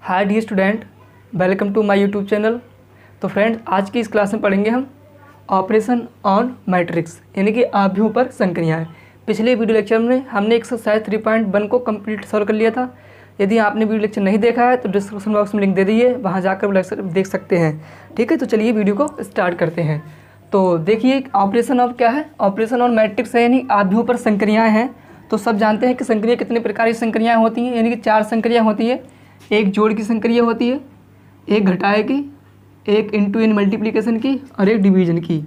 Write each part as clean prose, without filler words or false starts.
Hi dear student, welcome to my YouTube channel. तो friends, आज की इस क्लास में पढ़ेंगे हम ऑपरेशन ऑन मैट्रिक्स यानी कि आव्यूहों पर संक्रियाएं। पिछले वीडियो लेक्चर में हमने एक्सरसाइज 3.1 को कंप्लीट सॉल्व कर लिया था। यदि आपने वीडियो लेक्चर नहीं देखा है तो डिस्क्रिप्शन बॉक्स में लिंक दे दिए, वहाँ जाकर वो लेक्चर देख सकते हैं। ठीक है, तो चलिए वीडियो को स्टार्ट करते हैं। तो देखिए, ऑपरेशन ऑफ क्या है? ऑपरेशन ऑन मैट्रिक्स है यानी आव्यूहों पर संक्रियाएँ हैं। तो सब जानते हैं कि संक्रिया कितने प्रकार की संक्रियाएँ होती हैं, यानी कि 4 संक्रिया होती है। एक जोड़ की संक्रिया होती है, एक घटाए की, एक इंटू यानी मल्टीप्लिकेशन की, और एक डिवीजन की,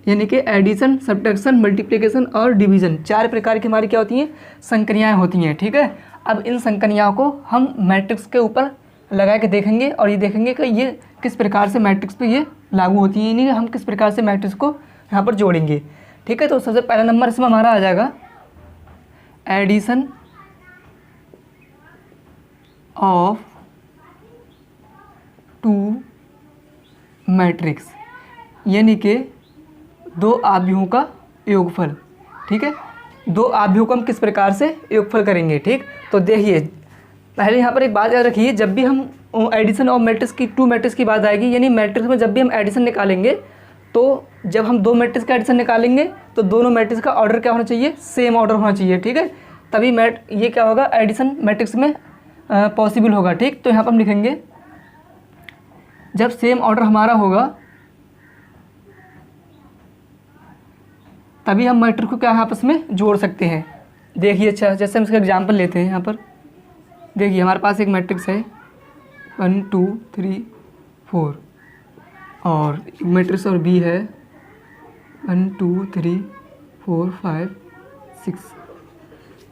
यानी कि एडिशन, सब्ट्रैक्शन, मल्टीप्लिकेशन और डिवीजन। 4 प्रकार की हमारी क्या होती हैं? संक्रियाएँ होती हैं। ठीक है, अब इन संक्रियाओं को हम मैट्रिक्स के ऊपर लगा के देखेंगे और ये देखेंगे कि ये किस प्रकार से मैट्रिक्स पे ये लागू होती है, यानी कि हम किस प्रकार से मैट्रिक्स को यहाँ पर जोड़ेंगे। ठीक है, तो सबसे पहला नंबर इसमें हमारा आ जाएगा एडिशन ऑफ टू मैट्रिक्स, यानी कि दो आव्यूहों का योगफल। ठीक है, दो आव्यूहों को हम किस प्रकार से योगफल करेंगे। ठीक, तो देखिए पहले यहाँ पर एक बात याद रखिए, जब भी हम एडिशन ऑफ मैट्रिक्स की टू मैट्रिक्स की बात आएगी, यानी मैट्रिक्स में जब भी हम एडिशन निकालेंगे, तो जब हम दो मैट्रिक्स का एडिशन निकालेंगे तो दोनों मैट्रिक्स का ऑर्डर क्या होना चाहिए? सेम ऑर्डर होना चाहिए। ठीक है, तभी ये क्या होगा? एडिशन मैट्रिक्स में पॉसिबल होगा। ठीक, तो यहाँ पर हम लिखेंगे जब सेम ऑर्डर हमारा होगा तभी हम मैट्रिक्स को क्या आपस में जोड़ सकते हैं। देखिए, अच्छा जैसे हम इसका एग्जांपल लेते हैं। यहाँ पर देखिए हमारे पास एक मैट्रिक्स है 1 2 3 4, और एक मैट्रिक्स और बी है 1 2 3 4 5 6।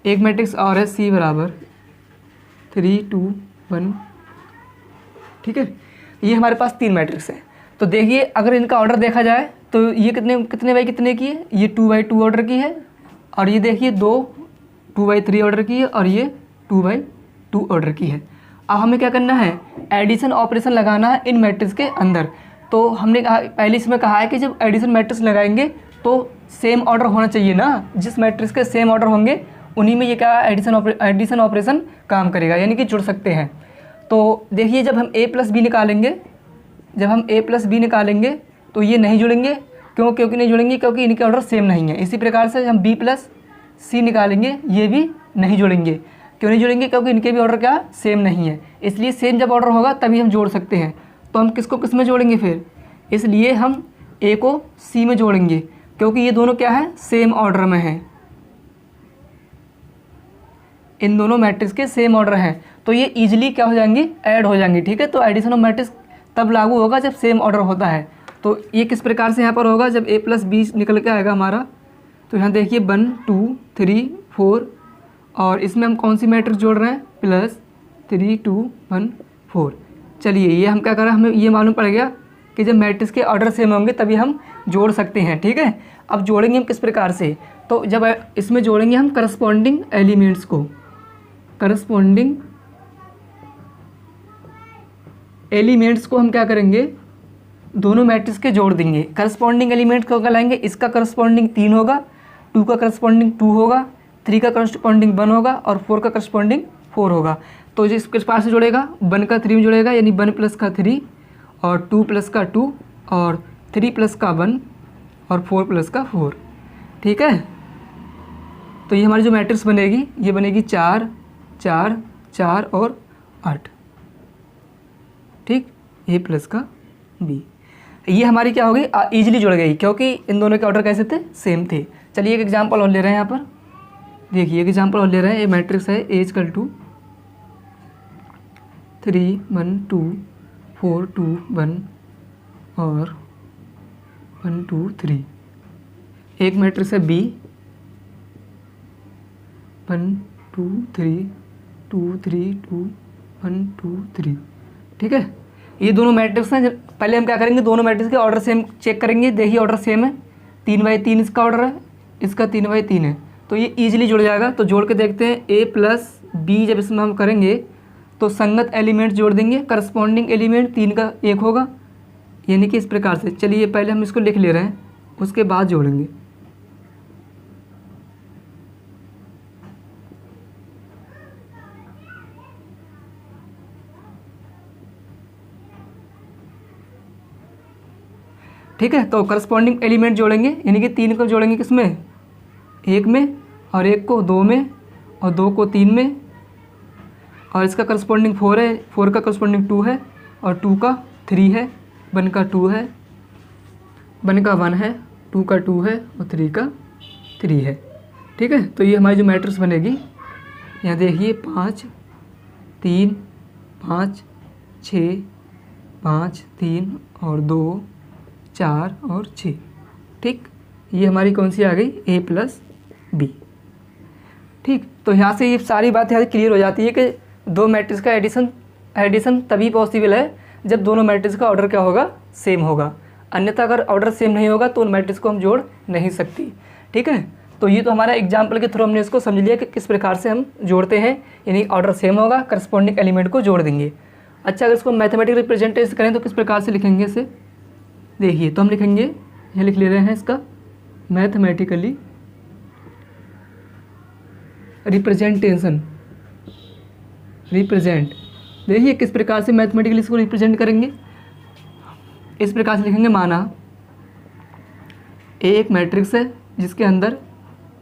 एक मैट्रिक्स और है सी बराबर 3 2 1। ठीक है, ये हमारे पास 3 मैट्रिक्स हैं। तो देखिए अगर इनका ऑर्डर देखा जाए तो ये कितने कितने बाई कितने की है? ये 2/2 ऑर्डर की है, और ये देखिए 2/3 ऑर्डर की है, और ये 2/2 ऑर्डर की है। अब हमें क्या करना है? एडिशन ऑपरेशन लगाना है इन मैट्रिक्स के अंदर। तो हमने कहा पहले इसमें कहा है कि जब एडिशन मैट्रिक्स लगाएंगे तो सेम ऑर्डर होना चाहिए ना। जिस मैट्रिक्स के सेम ऑर्डर होंगे उन्हीं में ये क्या एडिशन ऑपरेशन काम करेगा, यानी कि जुड़ सकते हैं। तो देखिए जब हम a प्लस बी निकालेंगे तो ये नहीं जुड़ेंगे। क्योंकि नहीं जुड़ेंगे? क्योंकि इनके ऑर्डर सेम नहीं है। इसी प्रकार से हम b प्लस सी निकालेंगे, ये भी नहीं जुड़ेंगे। क्यों नहीं जुड़ेंगे? क्योंकि इनके भी ऑर्डर क्या सेम नहीं है। इसलिए सेम जब ऑर्डर होगा तभी हम जोड़ सकते हैं। तो हम किसको किस में जोड़ेंगे फिर? इसलिए हम a को c में जोड़ेंगे, क्योंकि ये दोनों क्या है? सेम ऑर्डर में है। इन दोनों मैट्रिक्स के सेम ऑर्डर हैं, तो ये इजीली क्या हो जाएंगी? ऐड हो जाएंगी। ठीक है, तो एडिशन ऑफ मैट्रिक्स तब लागू होगा जब सेम ऑर्डर होता है। तो ये किस प्रकार से यहाँ पर होगा? जब a प्लस बी निकल के आएगा हमारा, तो यहाँ देखिए 1 2 3 4, और इसमें हम कौन सी मैट्रिक्स जोड़ रहे हैं? प्लस 3 2 1 4। चलिए ये हम क्या कर रहे हैं? हमें ये मालूम पड़ गया कि जब मैट्रिक्स के ऑर्डर सेम होंगे तभी हम जोड़ सकते हैं। ठीक है, अब जोड़ेंगे हम किस प्रकार से? तो जब इसमें जोड़ेंगे हम करस्पॉन्डिंग एलिमेंट्स को, करस्पॉन्डिंग एलिमेंट्स को हम क्या करेंगे? दोनों मैट्रिक्स के जोड़ देंगे। करस्पॉन्डिंग एलिमेंट को लाएंगे, इसका करस्पॉन्डिंग 3 होगा, 2 का करस्पॉन्डिंग 2 होगा, 3 का करस्पॉन्डिंग 1 होगा, और 4 का करस्पॉन्डिंग 4 होगा। तो जिस किस पास से जुड़ेगा? 1 का 3 में जुड़ेगा, यानी 1 प्लस का 3, और 2 प्लस का 2, और 3 प्लस का 1, और 4 प्लस का 4। ठीक है, तो ये हमारी जो मैट्रिक्स बनेगी ये बनेगी 4 4 4 और 8। ठीक, ए प्लस का बी, ये हमारी क्या हो गई? ईजिली जुड़ गई, क्योंकि इन दोनों के ऑर्डर कैसे थे? सेम थे। चलिए एक एग्जांपल और ले रहे हैं यहाँ पर। देखिए एक एग्जांपल और ले रहे हैं। ये मैट्रिक्स है A = 3 1 2 4 2 1 और 1 2 3। एक मैट्रिक्स है B 1 2 3 2 3 2 1 2 3। ठीक है, ये दोनों मैट्रिक्स हैं। पहले हम क्या करेंगे? दोनों मैट्रिक्स के ऑर्डर सेम चेक करेंगे। देखिए ऑर्डर सेम है, 3/3 इसका ऑर्डर है, इसका 3/3 है, तो ये इजीली जुड़ जाएगा। तो जोड़ के देखते हैं। a प्लस बी जब इसमें हम करेंगे तो संगत एलिमेंट जोड़ देंगे। करस्पॉन्डिंग एलिमेंट 3 का 1 होगा, यानी कि इस प्रकार से। चलिए पहले हम इसको लिख ले रहे हैं, उसके बाद जोड़ेंगे। ठीक है। तो करस्पॉन्डिंग एलिमेंट जोड़ेंगे, यानी कि 3 को जोड़ेंगे किसमें, 1 में, और 1 को 2 में, और 2 को 3 में, और इसका करस्पॉन्डिंग 4 है, 4 का करस्पॉन्डिंग 2 है, और 2 का 3 है, 1 का 2 है, 1 का 1 है, 2 का 2 है, और 3 का 3 है। ठीक है। तो ये हमारी जो मैट्रिक्स बनेगी, यहाँ देखिए 5 3 5 6 5 3 और 2 4 और 6। ठीक, ये हमारी कौन सी आ गई, A प्लस बी। ठीक, तो यहाँ से ये सारी बात यहाँ से क्लियर हो जाती है कि दो मैट्रिक्स का एडिशन तभी पॉसिबल है जब दोनों मैट्रिक्स का ऑर्डर क्या होगा, सेम होगा। अन्यथा अगर ऑर्डर सेम नहीं होगा तो उन मैट्रिक्स को हम जोड़ नहीं सकती। ठीक है। तो ये तो हमारा एग्जाम्पल के थ्रू हमने इसको समझ लिया कि किस प्रकार से हम जोड़ते हैं, यानी ऑर्डर सेम होगा, करस्पॉन्डिंग एलिमेंट को जोड़ देंगे। अच्छा, अगर इसको मैथमेटिकल रिप्रेजेंटेशन करें तो किस प्रकार से लिखेंगे इसे, देखिए। तो हम लिखेंगे, ये लिख ले रहे हैं इसका मैथमेटिकली रिप्रेजेंटेशन, रिप्रेजेंट। देखिए किस प्रकार से मैथमेटिकली इसको रिप्रेजेंट करेंगे, इस प्रकार से लिखेंगे। माना ए एक मैट्रिक्स है जिसके अंदर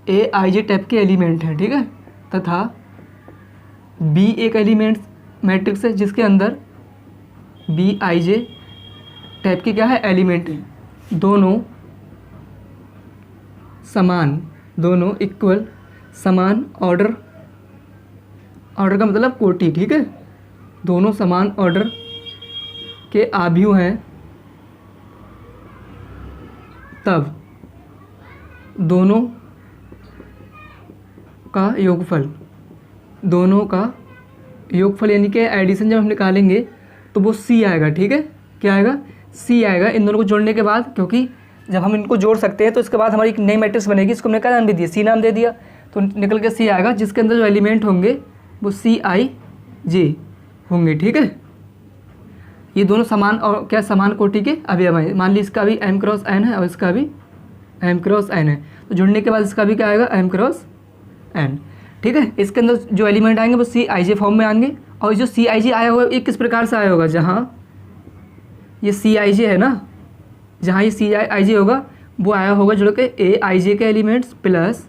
ए आई जे टाइप के एलिमेंट हैं, ठीक है, तथा बी एक एलिमेंट मैट्रिक्स है जिसके अंदर बी आई जे टाइप के क्या है, एलिमेंट है। दोनों समान, दोनों इक्वल, समान ऑर्डर, ऑर्डर का मतलब कोटि, ठीक है, दोनों समान ऑर्डर के आव्यूह हैं, तब दोनों का योगफल, दोनों का योगफल यानी कि एडिशन जब हम निकालेंगे तो वो सी आएगा। ठीक है, क्या आएगा, सी आएगा इन दोनों को जोड़ने के बाद, क्योंकि जब हम इनको जोड़ सकते हैं तो इसके बाद हमारी एक नई मैट्रिक्स बनेगी, इसको हमने क्या नाम दे दिया, सी नाम दे दिया, तो निकल के सी आएगा, जिसके अंदर जो एलिमेंट होंगे वो सी आई जे होंगे। ठीक है, ये दोनों समान और क्या, समान कोटि के अवयव हैं। मान ली इसका भी m क्रॉस n है और इसका भी m क्रॉस n है, तो जुड़ने के बाद इसका भी क्या आएगा, m क्रॉस n। ठीक है, इसके अंदर जो एलिमेंट आएंगे वो सी आई जे फॉर्म में आएंगे, और जो सी आई जे आया होगा ये किस प्रकार से आया होगा, जहाँ ये सी आई जे है ना, जहाँ ये सी आई जे होगा वो आया होगा जुड़ के ए आई जे के एलिमेंट्स प्लस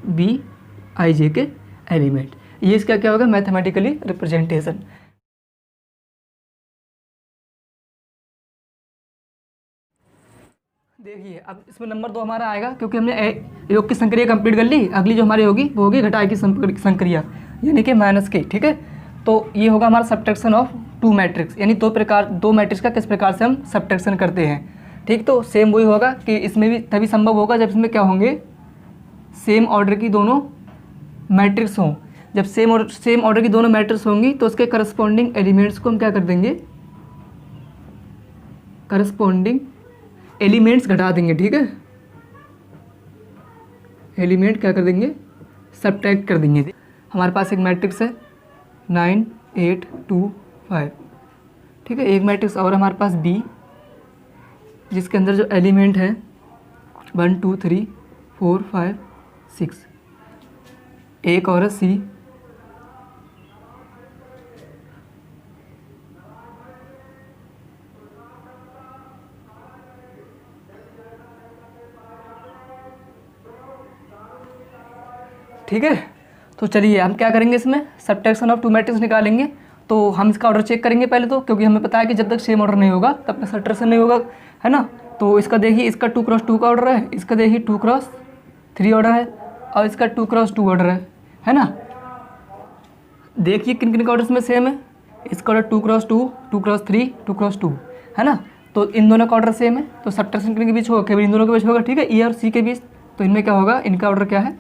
बी आई जे के एलिमेंट। ये इसका क्या होगा, मैथमेटिकली रिप्रेजेंटेशन। देखिए अब इसमें नंबर 2 हमारा आएगा, क्योंकि हमने योग की संक्रिया कंप्लीट कर ली। अगली जो हमारी होगी वो होगी घटाए की संक्रिया, यानी कि माइनस की। ठीक है, तो ये होगा हमारा सब्ट्रैक्शन ऑफ टू मैट्रिक्स, यानी दो मैट्रिक्स का किस प्रकार से हम सब्ट्रैक्शन करते हैं। ठीक, तो सेम वही होगा कि इसमें भी तभी संभव होगा जब इसमें क्या होंगे, सेम ऑर्डर की दोनों मैट्रिक्स हों। जब सेम ऑर्डर की दोनों मैट्रिक्स होंगी तो उसके करस्पॉन्डिंग एलिमेंट्स को हम क्या कर देंगे, करस्पॉन्डिंग एलिमेंट्स घटा देंगे। ठीक है, एलिमेंट क्या कर देंगे, सब्ट्रैक्ट कर देंगे। हमारे पास एक मैट्रिक्स है 9 8 2 5। ठीक है, एक मैट्रिक्स और हमारे पास बी, जिसके अंदर जो एलिमेंट है 1 2 3 4 5 6। एक और है सी, ठीक है। तो चलिए हम क्या करेंगे, इसमें सब्ट्रैक्शन ऑफ टू मैट्रिक्स निकालेंगे। तो हम इसका ऑर्डर चेक करेंगे पहले तो, क्योंकि हमें पता है कि जब तक सेम ऑर्डर नहीं होगा तब तक सब्ट्रैक्शन नहीं होगा, है ना। तो इसका देखिए, इसका 2 क्रॉस 2 का ऑर्डर है, इसका देखिए 2 क्रॉस 3 ऑर्डर है, और इसका 2 क्रॉस 2 ऑर्डर है ना। देखिए किन किन का ऑर्डर में सेम है, इसका ऑर्डर 2 क्रॉस 2 2 क्रॉस 3 2 क्रॉस 2, है ना। तो इन दोनों का ऑर्डर सेम है, तो सब्ट्रैक्शन किन के बीच होगा, केवल इन दोनों के बीच होगा। ठीक है, ई और सी के बीच, तो इनमें क्या होगा, इनका ऑर्डर क्या है,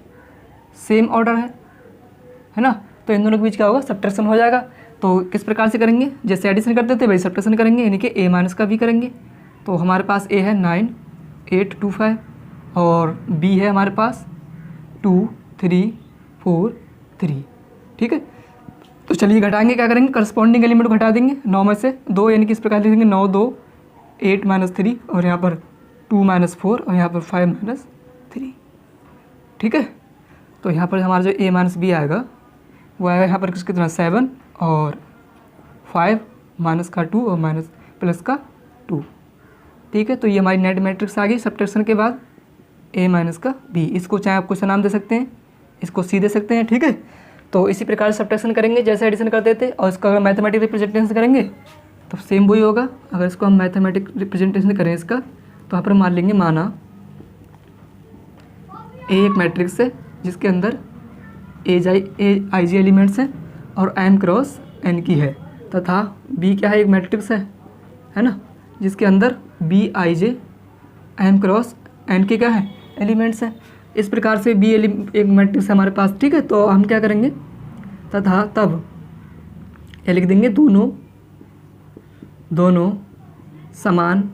सेम ऑर्डर है ना। तो इन दोनों के बीच क्या होगा, सब्ट्रैक्शन हो जाएगा। तो किस प्रकार से करेंगे, जैसे एडिशन करते थे वही सब्ट्रैक्शन करेंगे, यानी कि ए माइनस का भी करेंगे। तो हमारे पास ए है 9 8 2 5 और बी है हमारे पास 2 3 4 3। ठीक है, तो चलिए घटाएंगे, क्या करेंगे, करस्पॉन्डिंग एलिमेंट को घटा देंगे 9 में से 2, यानी कि इस प्रकार लिखेंगे 9 2 8 - 3, और यहाँ पर 2 - 4, और यहाँ पर 5 - 3। ठीक है, तो यहाँ पर हमारा जो ए माइनस बी आएगा वो आएगा यहाँ पर कितना 7 और 5 माइनस का 2 और माइनस प्लस का 2। ठीक है, तो ये हमारी नेट मैट्रिक्स आ गई सब्ट्रैक्शन के बाद A माइनस का B। इसको चाहे आप क्वेश्चन नाम दे सकते हैं, इसको C दे सकते हैं, ठीक है। तो इसी प्रकार से सब्ट्रैक्शन करेंगे जैसे एडिशन करते थे, और इसका अगर मैथमेटिक रिप्रेजेंटेशन करेंगे तो सेम वही होगा। अगर इसको हम मैथमेटिक रिप्रेजेंटेशन करें इसका, तो यहाँ पर मान लेंगे, माना A एक मैट्रिक्स है जिसके अंदर आई जे एलिमेंट्स हैं और M क्रॉस N की है, तथा B क्या है, एक मैट्रिक्स है ना, जिसके अंदर B आई जे M क्रॉस N के क्या है, एलिमेंट्स हैं। इस प्रकार से B एक मैट्रिक्स है हमारे पास, ठीक है। तो हम क्या करेंगे, तथा तब ये लिख देंगे, दोनों समान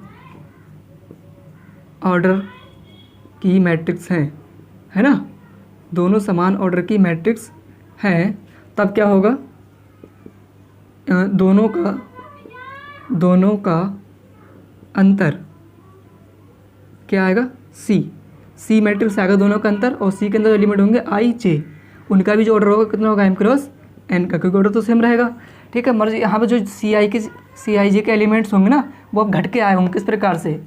ऑर्डर की मैट्रिक्स हैं, है ना, दोनों समान ऑर्डर की मैट्रिक्स हैं। तब क्या होगा, दोनों का अंतर क्या आएगा, सी मैट्रिक्स आएगा दोनों का अंतर, और सी के अंदर एलिमेंट होंगे आई जे, उनका भी जो ऑर्डर होगा कितना होगा, M क्रॉस N का, क्योंकि ऑर्डर तो सेम रहेगा, ठीक है। मर्ज यहाँ पर जो सी आई जे के एलिमेंट्स होंगे ना, वो अब घट के आए होंगे किस प्रकार से,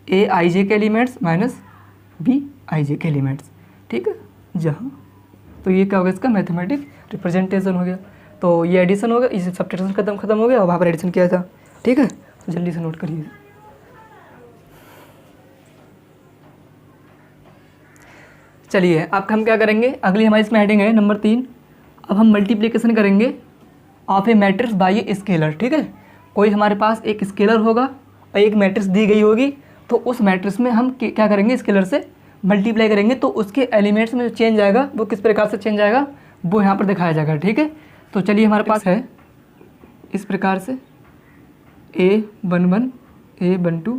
A आई जे के एलिमेंट्स माइनस B आई जे के एलिमेंट्स, ठीक है। जहाँ तो ये क्या होगा, इसका मैथमेटिक रिप्रेजेंटेशन हो गया। तो ये एडिशन हो गया, इस सब्ट्रैक्शन खत्म हो गया, और वहाँ पर एडिशन किया था, ठीक है। तो जल्दी से नोट करिए। चलिए अब हम क्या करेंगे, अगली हमारी इसमें हेडिंग है नंबर 3। अब हम मल्टीप्लिकेशन करेंगे of A matrix bye a scalar, ठीक है। कोई हमारे पास एक स्केलर होगा और एक मैट्रिक्स दी गई होगी, तो उस मैट्रिक्स में हम क्या करेंगे, स्केलर से मल्टीप्लाई करेंगे, तो उसके एलिमेंट्स में जो चेंज आएगा वो किस प्रकार से चेंज आएगा, वो यहाँ पर दिखाया जाएगा, ठीक है। तो चलिए हमारे पास है इस प्रकार से A11 A12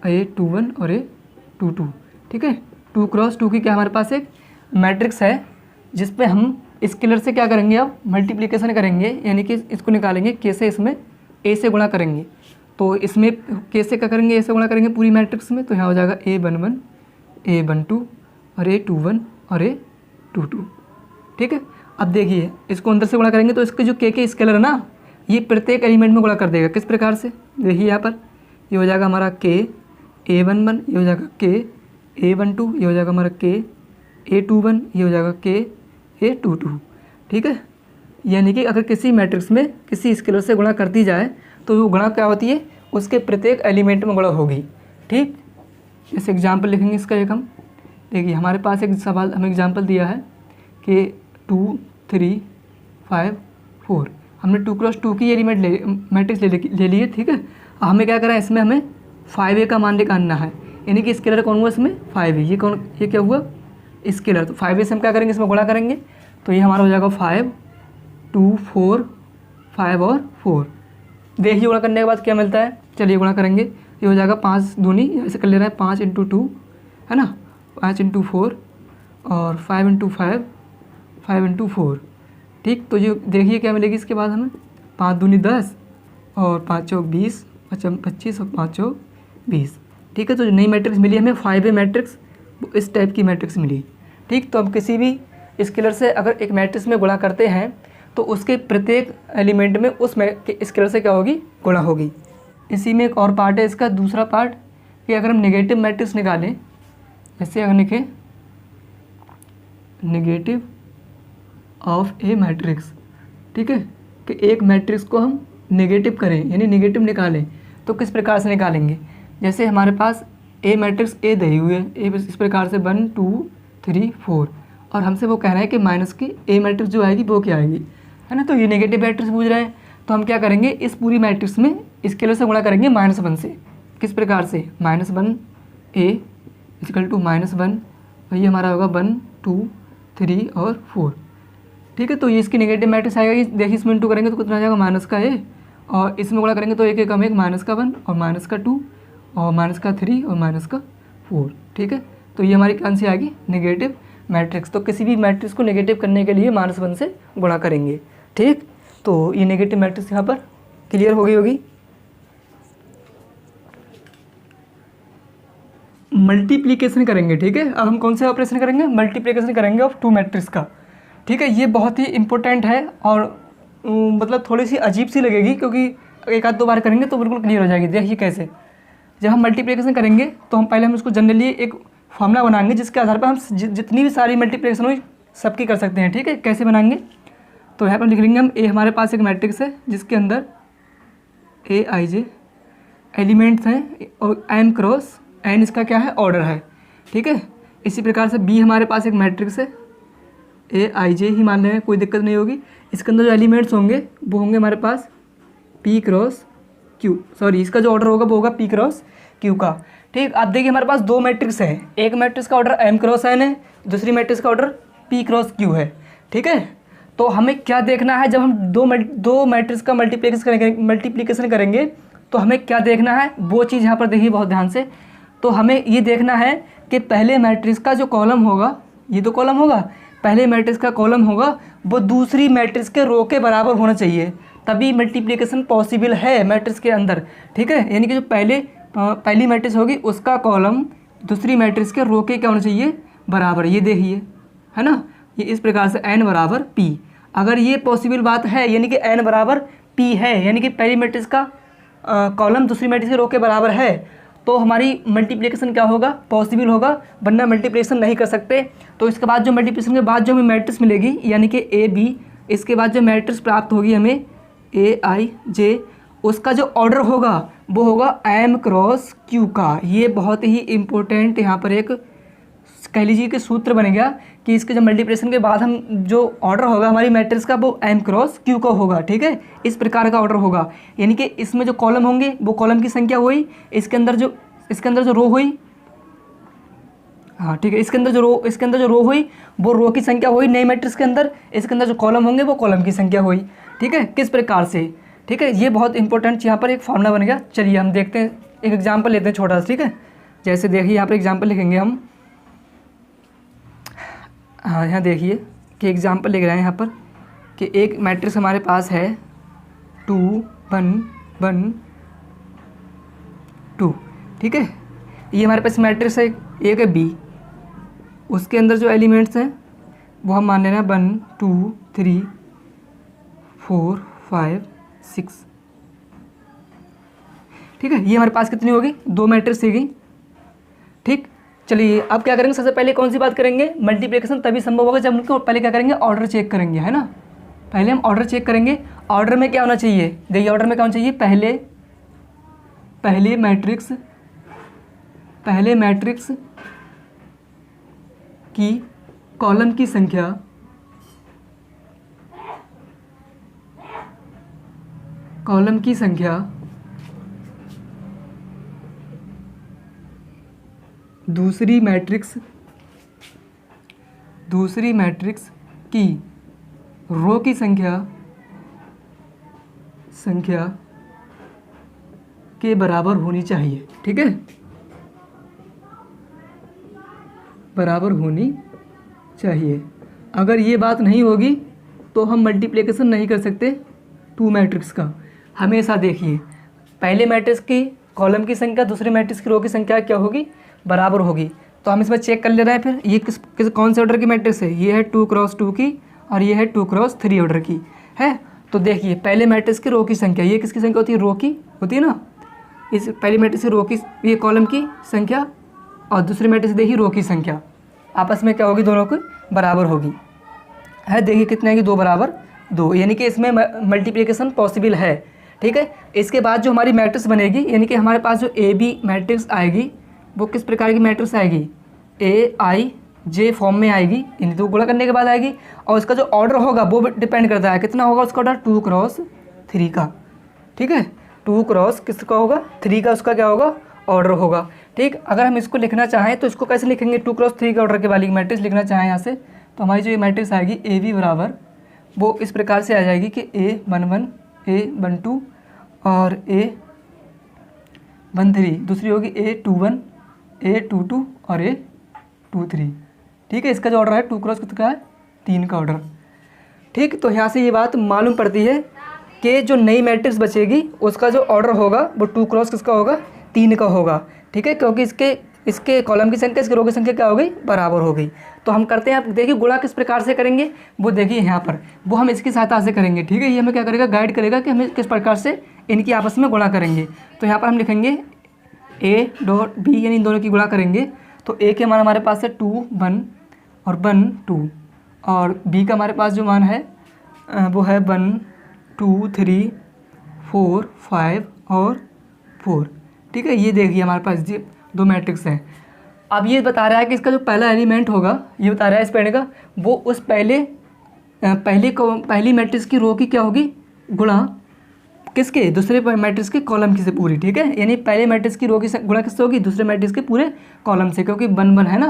A21 और A22, ठीक है। 2 क्रॉस 2 की क्या हमारे पास एक मैट्रिक्स है, जिस पे हम स्केलर से क्या करेंगे, अब मल्टीप्लिकेशन करेंगे, यानी कि इसको निकालेंगे कैसे, इसमें A से गुणा करेंगे। तो इसमें कैसे क्या करेंगे, A से गुणा करेंगे पूरी मैट्रिक्स में, तो यहाँ हो जाएगा A11 A12 और A21 और A22, ठीक है। अब देखिए इसको अंदर से गुणा करेंगे, तो इसके जो के स्केलर है ना, ये प्रत्येक एलिमेंट में गुणा कर देगा, किस प्रकार से, देखिए यहाँ पर ये हो जाएगा हमारा K A11, ये हो जाएगा K A12, ये हो जाएगा हमारा K A21, ये हो जाएगा K A22, ठीक है। यानी कि अगर किसी मैट्रिक्स में किसी स्केलर से गुणा कर दी जाए, तो वो गुणा क्या होती है, उसके प्रत्येक एलिमेंट में गुणा होगी, ठीक। जैसे एग्जाम्पल लिखेंगे इसका एक हम, देखिए हमारे पास एक सवाल हमें एग्जाम्पल दिया है कि 2 3 5 4, हमने 2 क्रॉस 2 की एलिमेंट मैट्रिक्स ले लिए, ठीक है। हमें क्या करें, इसमें हमें 5A का मान निकालना है, यानी कि स्केलर कौन हुआ इसमें, 5A, ये क्या हुआ, स्केलर। तो 5A से हम क्या करेंगे, इसमें गुणा करेंगे, तो ये हमारा हो जाएगा 5 2 4 5 और 4। देखिए गुणा करने के बाद क्या मिलता है, चलिए गुणा करेंगे, ये हो जाएगा 5 दूनी, ऐसे कर ले रहा है 5 × 2 है ना, 5 × 4 और 5 × 5 5 × 4, ठीक। तो ये देखिए क्या मिलेगी इसके बाद हमें, 5 दूनी 10 और 5 चौक 20, 25 और 5 चौक 20, ठीक है। तो जो नई मैट्रिक्स मिली हमें 5A मैट्रिक्स, इस टाइप की मैट्रिक्स मिली, ठीक। तो हम किसी भी स्केलर से अगर एक मैट्रिक्स में गुणा करते हैं, तो उसके प्रत्येक एलिमेंट में उस स्केलर से क्या होगी, गुणा होगी। इसी में एक और पार्ट है इसका, दूसरा पार्ट, कि अगर हम नेगेटिव मैट्रिक्स निकालें, जैसे अगर लिखें नेगेटिव ऑफ ए मैट्रिक्स, ठीक है, कि एक मैट्रिक्स को हम नेगेटिव करें, यानी नेगेटिव निकालें, तो किस प्रकार से निकालेंगे। जैसे हमारे पास ए मैट्रिक्स ए दी हुई है, ए इस प्रकार से 1 2 3 4, और हमसे वो कह रहे हैं कि माइनस की ए मैट्रिक्स जो आएगी वो क्या आएगी, है ना। तो ये नेगेटिव मैट्रिक्स पूछ रहे हैं, तो हम क्या करेंगे, इस पूरी मैट्रिक्स में स्केलर से गुणा करेंगे -1 से, किस प्रकार से, -1 A = -1, और ये हमारा होगा 1 2 3 और 4, ठीक है। तो ये इसकी नेगेटिव मैट्रिक्स आएगा, देखिए इसमें इंटू करेंगे तो कितना आ जाएगा, -A, और इसमें गुणा करेंगे तो एक एक हम एक -1 और -2 और -3 और -4, ठीक है। तो ये हमारी कौन सी आएगी, नेगेटिव मैट्रिक्स। तो किसी भी मैट्रिक्स को नेगेटिव करने के लिए -1 से गुणा करेंगे, ठीक। तो ये नेगेटिव मैट्रिक्स यहाँ पर क्लियर हो गई होगी। मल्टीप्लिकेशन करेंगे, ठीक है। अब हम कौन से ऑपरेशन करेंगे, मल्टीप्लिकेशन करेंगे ऑफ 2 मैट्रिक्स का, ठीक है। ये बहुत ही इंपॉर्टेंट है, और मतलब थोड़ी सी अजीब सी लगेगी, क्योंकि एक आध दो बार करेंगे तो बिल्कुल क्लियर हो जाएगी। देखिए कैसे, जब हम मल्टीप्लिकेशन करेंगे तो हम पहले उसको जनरली एक फार्मूला बनाएंगे जिसके आधार पर हम जितनी भी सारी मल्टीप्लिकेशन हुई सबकी कर सकते हैं। ठीक है, कैसे बनाएंगे? तो यहाँ पर लिख लेंगे हम, ए हमारे पास एक मैट्रिक्स है जिसके अंदर ए आई जे एलिमेंट्स हैं और एम क्रॉस एन इसका क्या है, ऑर्डर है। ठीक है, इसी प्रकार से बी हमारे पास एक मैट्रिक्स है, ए आई जे ही मान लें, कोई दिक्कत नहीं होगी। इसके अंदर जो एलिमेंट्स होंगे वो होंगे हमारे पास पी क्रॉस क्यू, सॉरी इसका जो ऑर्डर होगा वो होगा पी क्रॉस क्यू का। ठीक, अब देखिए हमारे पास दो मैट्रिक्स है, एक मैट्रिक्स का ऑर्डर एम क्रॉस एन है, दूसरी मैट्रिक्स का ऑर्डर पी क्रॉस क्यू है। ठीक है, तो हमें क्या देखना है, जब हम दो मैट्रिक्स का मल्टीप्लिकेशन करेंगे तो हमें क्या देखना है, वो चीज़ यहाँ पर देखिए बहुत ध्यान से। तो हमें ये देखना है कि पहले मैट्रिक्स का जो कॉलम होगा, ये तो कॉलम होगा, पहले मैट्रिक्स का कॉलम होगा वो दूसरी मैट्रिक्स के रो के बराबर होना चाहिए, तभी मल्टीप्लिकेशन पॉसिबल है मैट्रिक्स के अंदर। ठीक है, यानी कि जो पहली मैट्रिक्स होगी उसका कॉलम दूसरी मैट्रिक्स के रो के क्या होना चाहिए, बराबर। ये देखिए है ना, ये इस प्रकार से n बराबर p। अगर ये पॉसिबल बात है यानी कि n बराबर p है, यानी कि पहली मैट्रिक्स का कॉलम दूसरी मैट्रिक्स के रो के बराबर है, तो हमारी मल्टीप्लिकेशन क्या होगा, पॉसिबल होगा, वरना मल्टीप्लिकेशन नहीं कर सकते। तो इसके बाद जो मल्टीप्लिकेशन के बाद जो हमें मैट्रिक्स मिलेगी यानी कि ए बी, इसके बाद जो मैट्रिक्स प्राप्त होगी हमें ए आई जे, उसका जो ऑर्डर होगा वो होगा एम क्रॉस क्यू का। ये बहुत ही इम्पोर्टेंट यहाँ पर एक कह लीजिए कि सूत्र बनेगा कि इसके जब मल्टीप्लिकेशन के बाद हम जो ऑर्डर होगा हमारी मैट्रिक्स का वो एम क्रॉस क्यू का होगा। ठीक है, इस प्रकार का ऑर्डर होगा, यानी कि इसमें जो कॉलम होंगे वो कॉलम की संख्या हुई, इसके अंदर जो रो हुई, हाँ ठीक है, इसके अंदर जो रो हुई वो रो की संख्या हुई नई मैट्रिक्स के अंदर, इसके अंदर जो कॉलम होंगे वो कॉलम की संख्या हुई। ठीक है, किस प्रकार से, ठीक है, ये बहुत इंपॉर्टेंट यहाँ पर एक फॉर्मूला बन गया। चलिए हम देखते हैं, एक एग्जाम्पल लेते हैं छोटा सा। ठीक है, जैसे देखिए यहाँ पर एग्जाम्पल लिखेंगे हम, हाँ यहाँ देखिए कि एग्जाम्पल लिख रहे हैं यहाँ पर कि एक मैट्रिक्स हमारे पास है 2 1 1 2। ठीक है, ये हमारे पास मैट्रिक्स है, एक है बी, उसके अंदर जो एलिमेंट्स हैं वो हम मान लेना 1 2 3 4 5 6। ठीक है, ये हमारे पास कितनी होगी, दो मैट्रिक्स होगी। ठीक, चलिए अब क्या करेंगे, सबसे पहले कौन सी बात करेंगे, मल्टीप्लिकेशन तभी संभव होगा जब उनको पहले क्या करेंगे, ऑर्डर चेक करेंगे, है ना। पहले हम ऑर्डर चेक करेंगे, ऑर्डर में क्या होना चाहिए, देखिए ऑर्डर में क्या होना चाहिए, पहले मैट्रिक्स की कॉलम की संख्या दूसरी मैट्रिक्स की रो की संख्या के बराबर होनी चाहिए। ठीक है, बराबर होनी चाहिए। अगर ये बात नहीं होगी तो हम मल्टीप्लिकेशन नहीं कर सकते टू मैट्रिक्स का। हमेशा देखिए पहले मैट्रिक्स की कॉलम की संख्या दूसरी मैट्रिक्स की रो की संख्या क्या होगी, बराबर होगी। तो हम इसमें चेक कर ले रहे हैं फिर ये कौन से ऑर्डर की मैट्रिक्स है, ये है 2 क्रॉस 2 की और ये है 2 क्रॉस 3 ऑर्डर की है। तो देखिए पहले मैट्रिक्स की रो की संख्या, ये किसकी संख्या होती है, रो की होती है ना, इस पहली मैट्रिक्स की रो की, ये कॉलम की संख्या और दूसरी मैट्रिक्स देखिए रो की संख्या आपस में क्या होगी, दोनों की बराबर होगी है। देखिए कितने की, 2 बराबर 2, यानी कि इसमें मल्टीप्लिकेशन पॉसिबल है। ठीक है, इसके बाद जो हमारी मैट्रिक्स बनेगी यानी कि हमारे पास जो ए बी मैट्रिक्स आएगी वो किस प्रकार की मैट्रिक्स आएगी, ए आई जे फॉर्म में आएगी, इन दो गुणा करने के बाद आएगी। और उसका जो ऑर्डर होगा वो डिपेंड करता है कितना होगा उसका ऑर्डर, 2 क्रॉस 3 का। ठीक है, 2 क्रॉस किसका होगा, 3 का उसका क्या होगा, ऑर्डर होगा। ठीक, अगर हम इसको लिखना चाहें तो इसको कैसे लिखेंगे, 2 क्रॉस 3 के ऑर्डर के वाली मैट्रिक्स लिखना चाहें यहाँ से, तो हमारी जो ये मैट्रिक्स आएगी ए बी बराबर वो इस प्रकार से आ जाएगी कि A11 A12 और A13, दूसरी होगी A21 A22 और A23। ठीक है, इसका जो ऑर्डर है 2 क्रॉस कितना है, 3 का ऑर्डर। ठीक, तो यहाँ से ये बात मालूम पड़ती है कि जो नई मैट्रिक्स बचेगी उसका जो ऑर्डर होगा वो 2 क्रॉस किसका होगा, 3 का होगा। ठीक है, क्योंकि इसके कॉलम की संख्या इसके रो की संख्या क्या हो गई, बराबर हो गई। तो हम करते हैं, आप देखिए गुणा किस प्रकार से करेंगे वो देखिए यहाँ पर, वो हम इसकी सहायता से करेंगे। ठीक है, ये हमें क्या करेगा, गाइड करेगा कि हमें किस प्रकार से इनकी आपस में गुणा करेंगे। तो यहाँ पर हम लिखेंगे ए डॉट बी यानी इन दोनों की गुणा करेंगे तो ए के मान हमारे पास है 2 1 और 1 2 और बी का हमारे पास जो मान है वो है 1 2 3 4 5 और 4। ठीक है, ये देखिए हमारे पास ये दो मैट्रिक्स हैं। अब ये बता रहा है कि इसका जो पहला एलिमेंट होगा, ये बता रहा है इस पढ़ने का, वो उस पहली मैट्रिक्स की रो की क्या होगी, गुणा किसके, दूसरे मैट्रिक्स के कॉलम की से पूरी। ठीक है, यानी पहले मैट्रिक्स की रो की गुणा किससे होगी, दूसरे मैट्रिक्स के पूरे कॉलम से, क्योंकि 1 1 है ना,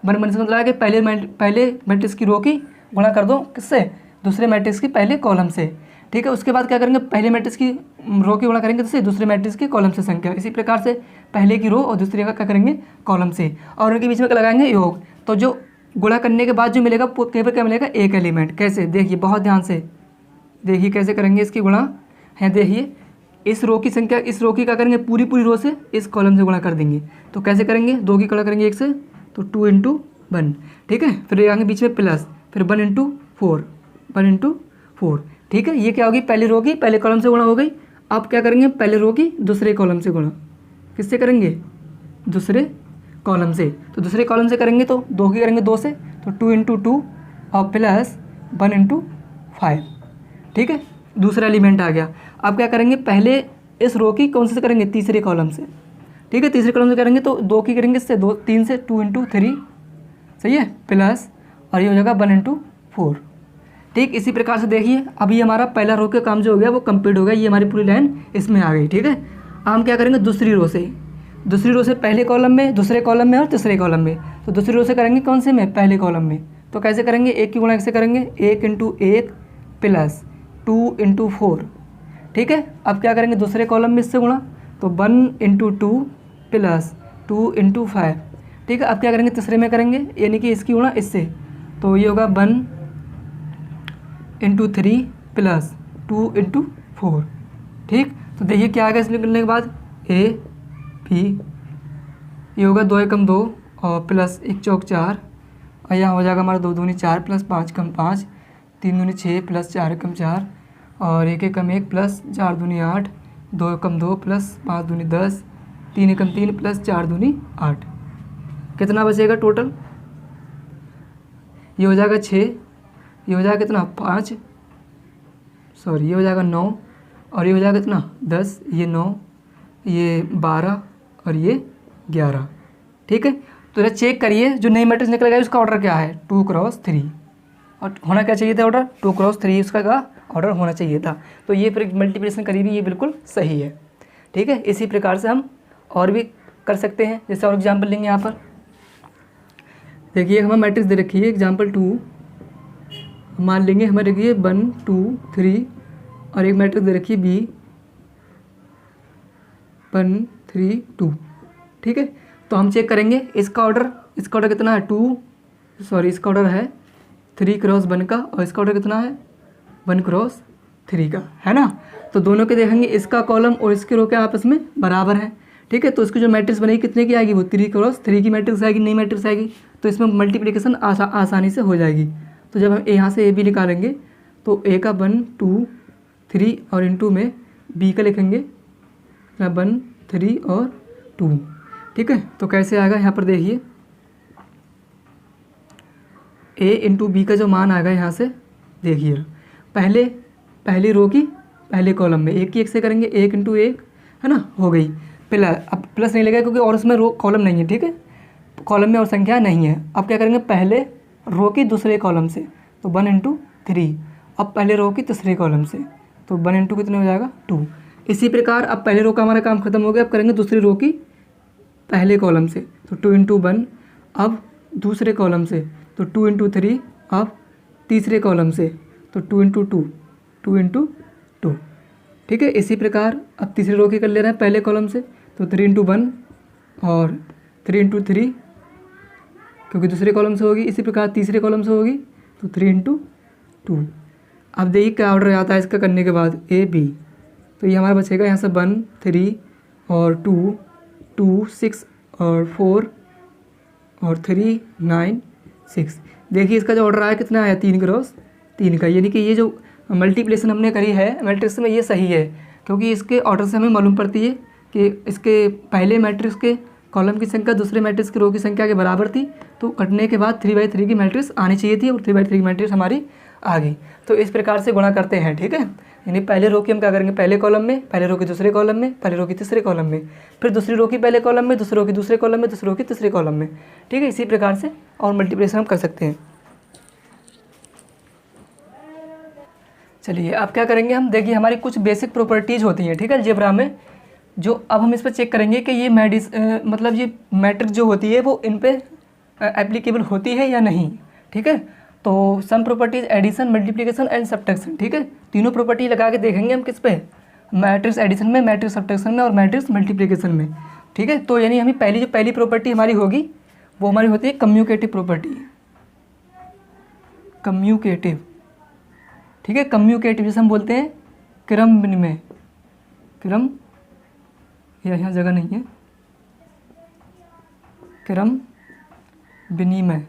1 1 से मतलब है कि पहले मैट्रिक्स की रो की गुणा कर दो किससे, दूसरे मैट्रिक्स के पहले कॉलम से। ठीक है, उसके बाद क्या करेंगे, पहले मैट्रिक्स की रो की गुणा करेंगे तो दूसरे मैट्रिक्स के कॉलम से संख्या। इसी प्रकार से पहले की रो और दूसरे का क्या करेंगे, कॉलम से, और उनके बीच में क्या लगाएंगे, योग। तो जो गुणा करने के बाद जो मिलेगा केवल क्या मिलेगा, एक एलिमेंट। कैसे, देखिए बहुत ध्यान से देखिए कैसे करेंगे इसकी गुणा है। देखिए इस रो की संख्या, इस रो की क्या करेंगे, पूरी रो से इस कॉलम से गुणा कर देंगे। तो कैसे करेंगे, 2 की गुणा करेंगे 1 से, तो 2 × 1। ठीक है, फिर आगे बीच में प्लस, फिर 1 × 4, 1 × 4। ठीक है, ये क्या होगी, पहली रो की पहले कॉलम से गुणा हो गई। अब क्या करेंगे, पहले रो की दूसरे कॉलम से गुणा, किससे करेंगे, दूसरे कॉलम से। तो दूसरे कॉलम से करेंगे तो 2 की करेंगे 2 से, तो 2 × 2 और प्लस 1 × 5। ठीक है, दूसरा एलिमेंट आ गया। अब क्या करेंगे, पहले इस रो की कौन से करेंगे, तीसरे कॉलम से। ठीक है, तीसरे कॉलम से करेंगे तो 2 की करेंगे इससे, 3 से, 2 × 3, सही है, प्लस, और ये हो जाएगा 1 × 4। ठीक, इसी प्रकार से देखिए अभी हमारा पहला रो का काम जो हो गया वो कंप्लीट हो गया, ये हमारी पूरी लाइन इसमें आ गई। ठीक है, अब हम क्या करेंगे, दूसरी रो से पहले कॉलम में, दूसरे कॉलम में और तीसरे कॉलम में। तो दूसरी रो से करेंगे कौन से में, पहले कॉलम में। तो कैसे करेंगे, 1 की गुणा 1 से करेंगे, 1 × 1 प्लस 2 × 4। ठीक है, अब क्या करेंगे, दूसरे कॉलम में इससे गुणा, तो 1 × 2 प्लस 2 × 5। ठीक है, अब क्या करेंगे, तीसरे में करेंगे, यानी कि इसकी गुणा इससे, तो ये होगा 1 × 3 प्लस 2 × 4। ठीक, तो देखिए क्या आ गया इसमें करने के बाद, ए बी, ये होगा 2 × 2 और प्लस 1 × 4, और यहाँ हो जाएगा हमारा 2 दूनी 4 प्लस 5 × 5, 3 दूनी 6 प्लस 4 × 4 और 1 × 1 प्लस 4 दूनी 8, 2 × 2 प्लस 5 दूनी 10, 3 × 3 प्लस 4 दूनी 8। कितना बचेगा टोटल, ये हो जाएगा 6, ये हो जाएगा कितना 5, सॉरी ये हो जाएगा 9, और ये हो जाएगा कितना 10, ये 9, ये 12 और ये 11। ठीक है, तो ये चेक करिए जो नई मैट्रिक्स निकल गया उसका ऑर्डर क्या है, 2 × 3, और होना क्या चाहिए था ऑर्डर, 2 × 3 उसका का ऑर्डर होना चाहिए था। तो ये फिर मल्टीप्लिकेशन करी भी ये बिल्कुल सही है। ठीक है, इसी प्रकार से हम और भी कर सकते हैं। जैसे और एग्जाम्पल लेंगे, यहाँ पर देखिए हमें मैट्रिक्स दे रखी है एग्जाम्पल 2, मान लेंगे हमें देखिए 1 2 3 और एक मैट्रिक्स दे रखी है बी 1 3 2। ठीक है, तो हम चेक करेंगे इसका ऑर्डर कितना है, इसका ऑर्डर है 3 × 1 का, और इसका ऑर्डर कितना है 1 × 3 का, है ना। तो दोनों के देखेंगे इसका कॉलम और इसके रो के आपस में बराबर है। ठीक है, तो इसकी जो मैट्रिक्स बनेगी कितने की आएगी, वो 3 × 3 की मैट्रिक्स आएगी, नई मैट्रिक्स आएगी। तो इसमें मल्टीप्लिकेशन आसानी से हो जाएगी। तो जब हम यहाँ से ए बी निकालेंगे तो ए का 1 2 3 और इंटू में बी का लिखेंगे 1 3 और 2। ठीक है, तो कैसे आएगा, यहाँ पर देखिए ए × बी का जो मान आएगा यहाँ से देखिए, पहली रो की पहले कॉलम में 1 की 1 से करेंगे, 1 × 1 है ना, हो गई प्लस, अब प्लस नहीं लगेगा क्योंकि और उसमें रो कॉलम नहीं है। ठीक है, कॉलम में और संख्या नहीं है। अब क्या करेंगे, पहले रो की दूसरे कॉलम से, तो 1 × 3, अब पहले रो की तीसरे कॉलम से, तो 1 × कितने हो जाएगा 2। इसी प्रकार अब पहले रो का हमारा काम खत्म हो गया, अब करेंगे दूसरी रो की पहले कॉलम से, तो 2 × 1, अब दूसरे कॉलम से, तो 2 × 3, अब तीसरे कॉलम से, तो 2 × 2 2 × 2। ठीक है, इसी प्रकार अब तीसरी रो की कर ले रहे हैं पहले कॉलम से, तो 3 × 1 और 3 × 3 क्योंकि दूसरे कॉलम से होगी। इसी प्रकार तीसरे कॉलम से होगी तो 3 × 2। अब देखिए क्या ऑर्डर आता है इसका करने के बाद, ए बी, तो ये हमारा बचेगा यहाँ से 1 3 और 2 2 6 और 4 और 3 9 6। देखिए इसका जो ऑर्डर आया कितना आया, 3 × 3 का, यानी कि ये जो मल्टीप्लिकेशन हमने करी है मैट्रिक्स में ये सही है, क्योंकि इसके ऑर्डर से हमें मालूम पड़ती है कि इसके पहले मैट्रिक्स के कॉलम की संख्या दूसरे मैट्रिक्स की रो की संख्या के बराबर थी, तो कटने के बाद 3/3 की मैट्रिक्स आनी चाहिए थी और 3/3 की मैट्रिक्स हमारी आ गई। तो इस प्रकार से गुणा करते हैं, ठीक है। यानी पहले रो की हम क्या करेंगे, पहले कॉलम में, पहले रो की दूसरे कॉलम में, पहले रो की तीसरे कॉलम में, फिर दूसरी रो की पहले कॉलम में, दूसरी रो की दूसरे कॉलम में, दूसरी रो की तीसरे कॉलम में, ठीक है। इसी प्रकार से और मल्टीप्लिकेशन हम कर सकते हैं। चलिए अब क्या करेंगे हम, देखिए हमारी कुछ बेसिक प्रॉपर्टीज़ होती हैं, ठीक है, अलजेब्रा में, जो अब हम इस पर चेक करेंगे कि ये मतलब ये मैट्रिक्स जो होती है वो इन पे एप्लीकेबल होती है या नहीं, ठीक है। तो some properties addition, multiplication and subtraction, ठीक है, तीनों प्रॉपर्टी लगा के देखेंगे हम किस पे, मैट्रिक्स एडिशन में, मैट्रिक्स सब्ट्रैक्शन में और मैट्रिक्स मल्टीप्लिकेशन में, ठीक है। तो यानी हमें पहली प्रॉपर्टी हमारी होगी वो हमारी होती है कम्यूटेटिव प्रॉपर्टी, कम्यूटेटिव, ठीक है। कम्यूटेटिव जैसे हम बोलते हैं क्रम विनिमय, क्रम, यहाँ जगह नहीं है, क्रम विनिमय,